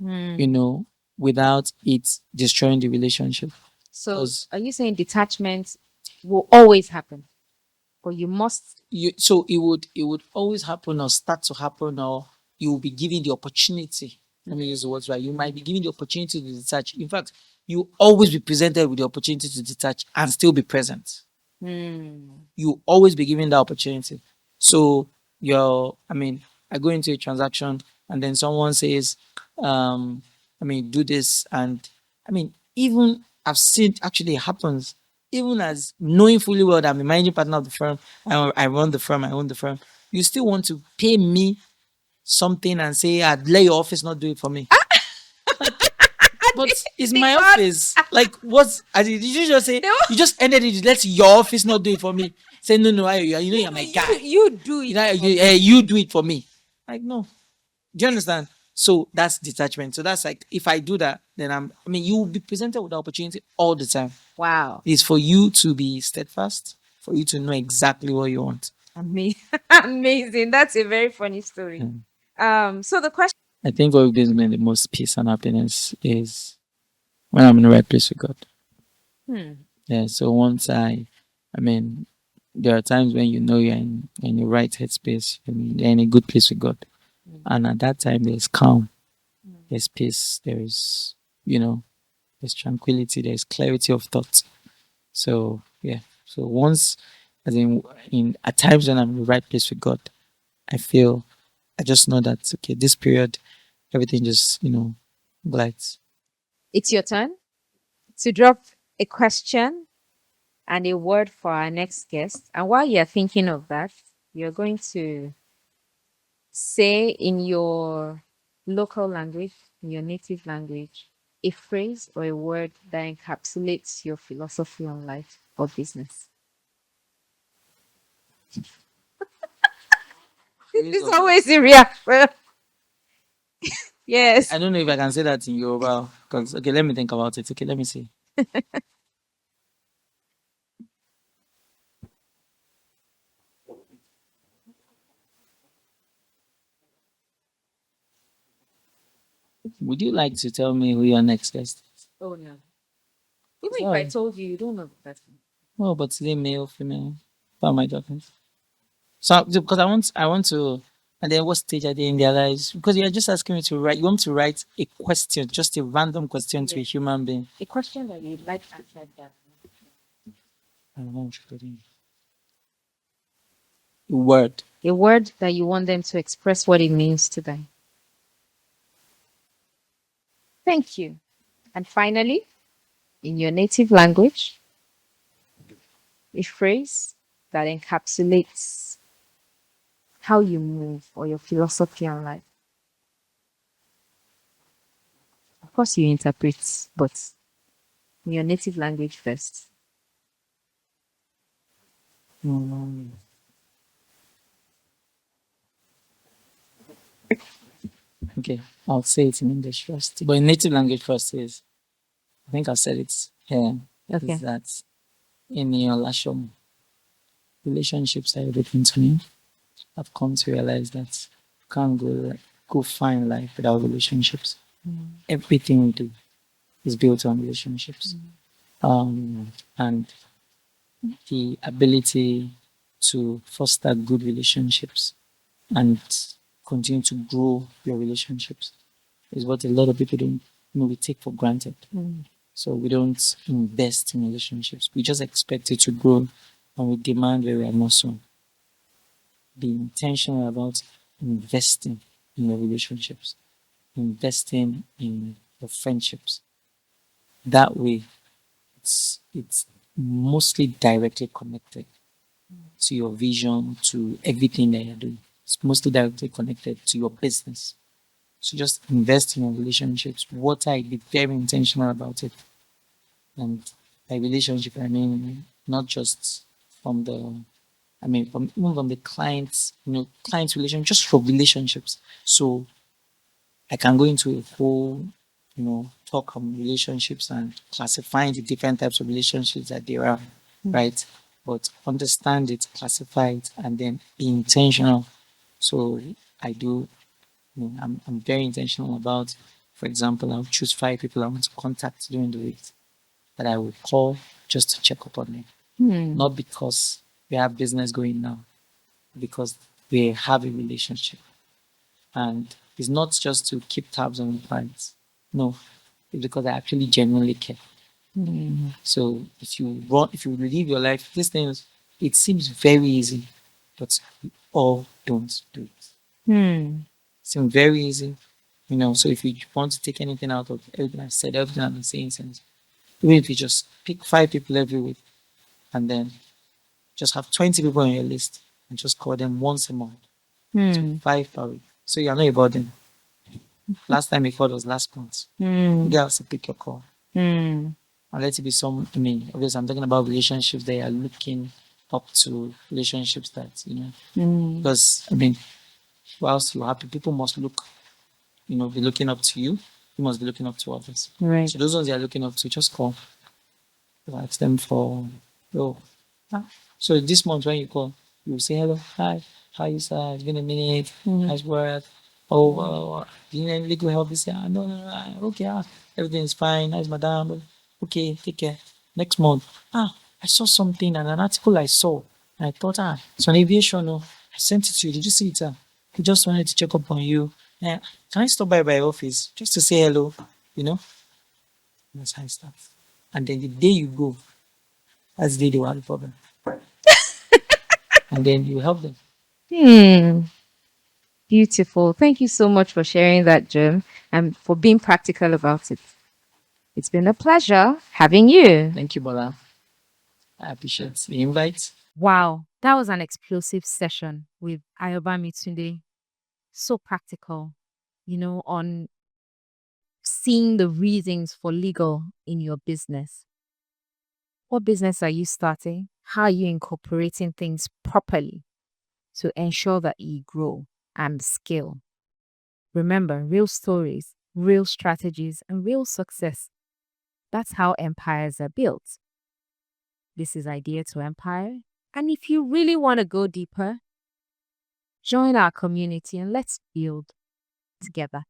Hmm. without it destroying the relationship. So Because are you saying detachment will always happen? Or you must so it would always happen or start to happen, or you will be given the opportunity. Let me use the words right. You might be given the opportunity to detach. In fact, you always be presented with the opportunity to detach and still be present. You always be given that opportunity. So I go into a transaction and then someone says, do this, and even I've seen actually it happens, even as knowing fully well that I'm the managing partner of the firm, I run the firm, I own the firm, you still want to pay me something and say, I'd let your office not do it for me. But it's my office. Like, did you just say, you just ended it, let your office not do it for me? Say, no, you're my guy. you do it. You do it for me. Like, no. Do you understand? So that's detachment. So that's like, if I do that, then you will be presented with the opportunity all the time. Wow. It's for you to be steadfast, for you to know exactly what you want. Amazing. That's a very funny story. So the question. I think what gives me the most peace and happiness is when I'm in the right place with God. Yeah. So once there are times when you're in your right headspace and you're in a good place with God, and at that time there's calm, there's peace, there's tranquility, there's clarity of thought. So yeah. So once, as in at times when I'm in the right place with God, I just know that okay, this period, everything just glides. It's your turn to drop a question and a word for our next guest. And while you're thinking of that, you're going to say in your local language, in your native language, a phrase or a word that encapsulates your philosophy on life or business. It's always in reaction. Yes. I don't know if I can say that in Yoruba. Because okay, let me think about it. Okay, let me see. Would you like to tell me who your next guest is? Oh no. Even if I Sorry. told you, you don't know the person. Oh, but today male, female. What am I talking? So because I want to, and then what stage are they in their lives? Because you're just asking me to write. You want to write a question, just a random question to a Yeah. human being. A question that you'd like answered that. I don't know what you're putting. A word. A word that you want them to express what it means to them. Thank you. And finally, in your native language, a phrase that encapsulates how you move or your philosophy on life. Of course, you interpret, but in your native language first. Mm, okay, I'll say it in English first, but in native language first is. I think I said it here. Is Okay. that in your lashon relationships are everything to me. I've come to realize that you can't go find life without relationships. Everything we do is built on relationships. And the ability to foster good relationships and continue to grow your relationships is what a lot of people don't we take for granted. So we don't invest in relationships. We just expect it to grow and we demand where we are not so. Be intentional about investing in your relationships, investing in your friendships. That way it's mostly directly connected to your vision, to everything that you're doing. It's mostly directly connected to your business. So just invest in your relationships. What I be very intentional about it. And by relationship, I mean not just from the, I mean from even from the clients, clients relation, just for relationships. So I can go into a whole, talk on relationships and classifying the different types of relationships that there are, right? But understand it, classify it, and then be intentional. So I do, I'm very intentional about, for example, I'll choose 5 people I want to contact during the week that I will call just to check up on them. Not because we have business going now, because we have a relationship. And it's not just to keep tabs on the clients. No, it's because I actually genuinely care. So if you live your life, these things, it seems very easy, but we all don't do it. Hmm. It seems very easy, So if you want to take anything out of everything I said, everything I'm saying, since even if you just pick 5 people every week and then just have 20 people on your list and just call them once a month, so 5 per week. So you're not about them. Last time you called was last month. You guys to pick your call. Hmm. And let it be some, obviously I'm talking about relationships that are looking up to relationships that, because whilst you're happy, people must be looking up to you. You must be looking up to others. Right. So those ones they are looking up to, just call. Ask them for, oh, so this month when you call, you say hello, hi, how you sir? It's been a minute. Nice work. Oh, do you need any legal help this year? No, no, no. Okay, everything's fine. Nice, madam. Okay, take care. Next month, I saw something and an article I saw, and I thought, it's an aviation. Oh, I sent it to you. Did you see it? I just wanted to check up on you. Can I stop by office just to say hello? You know, that's how it starts. And then the day you go, that's the day they will have a problem. And then you help them. Hmm. Beautiful. Thank you so much for sharing that, Jim, and for being practical about it. It's been a pleasure having you. Thank you, Bola. I appreciate the invite. Wow, that was an explosive session with Ayobami Tunde. So practical, on seeing the reasons for legal in your business. What business are you starting? How are you incorporating things properly to ensure that you grow and scale? Remember, real stories, real strategies, and real success. That's how empires are built. This is Idea to Empire. And if you really want to go deeper, join our community and let's build together.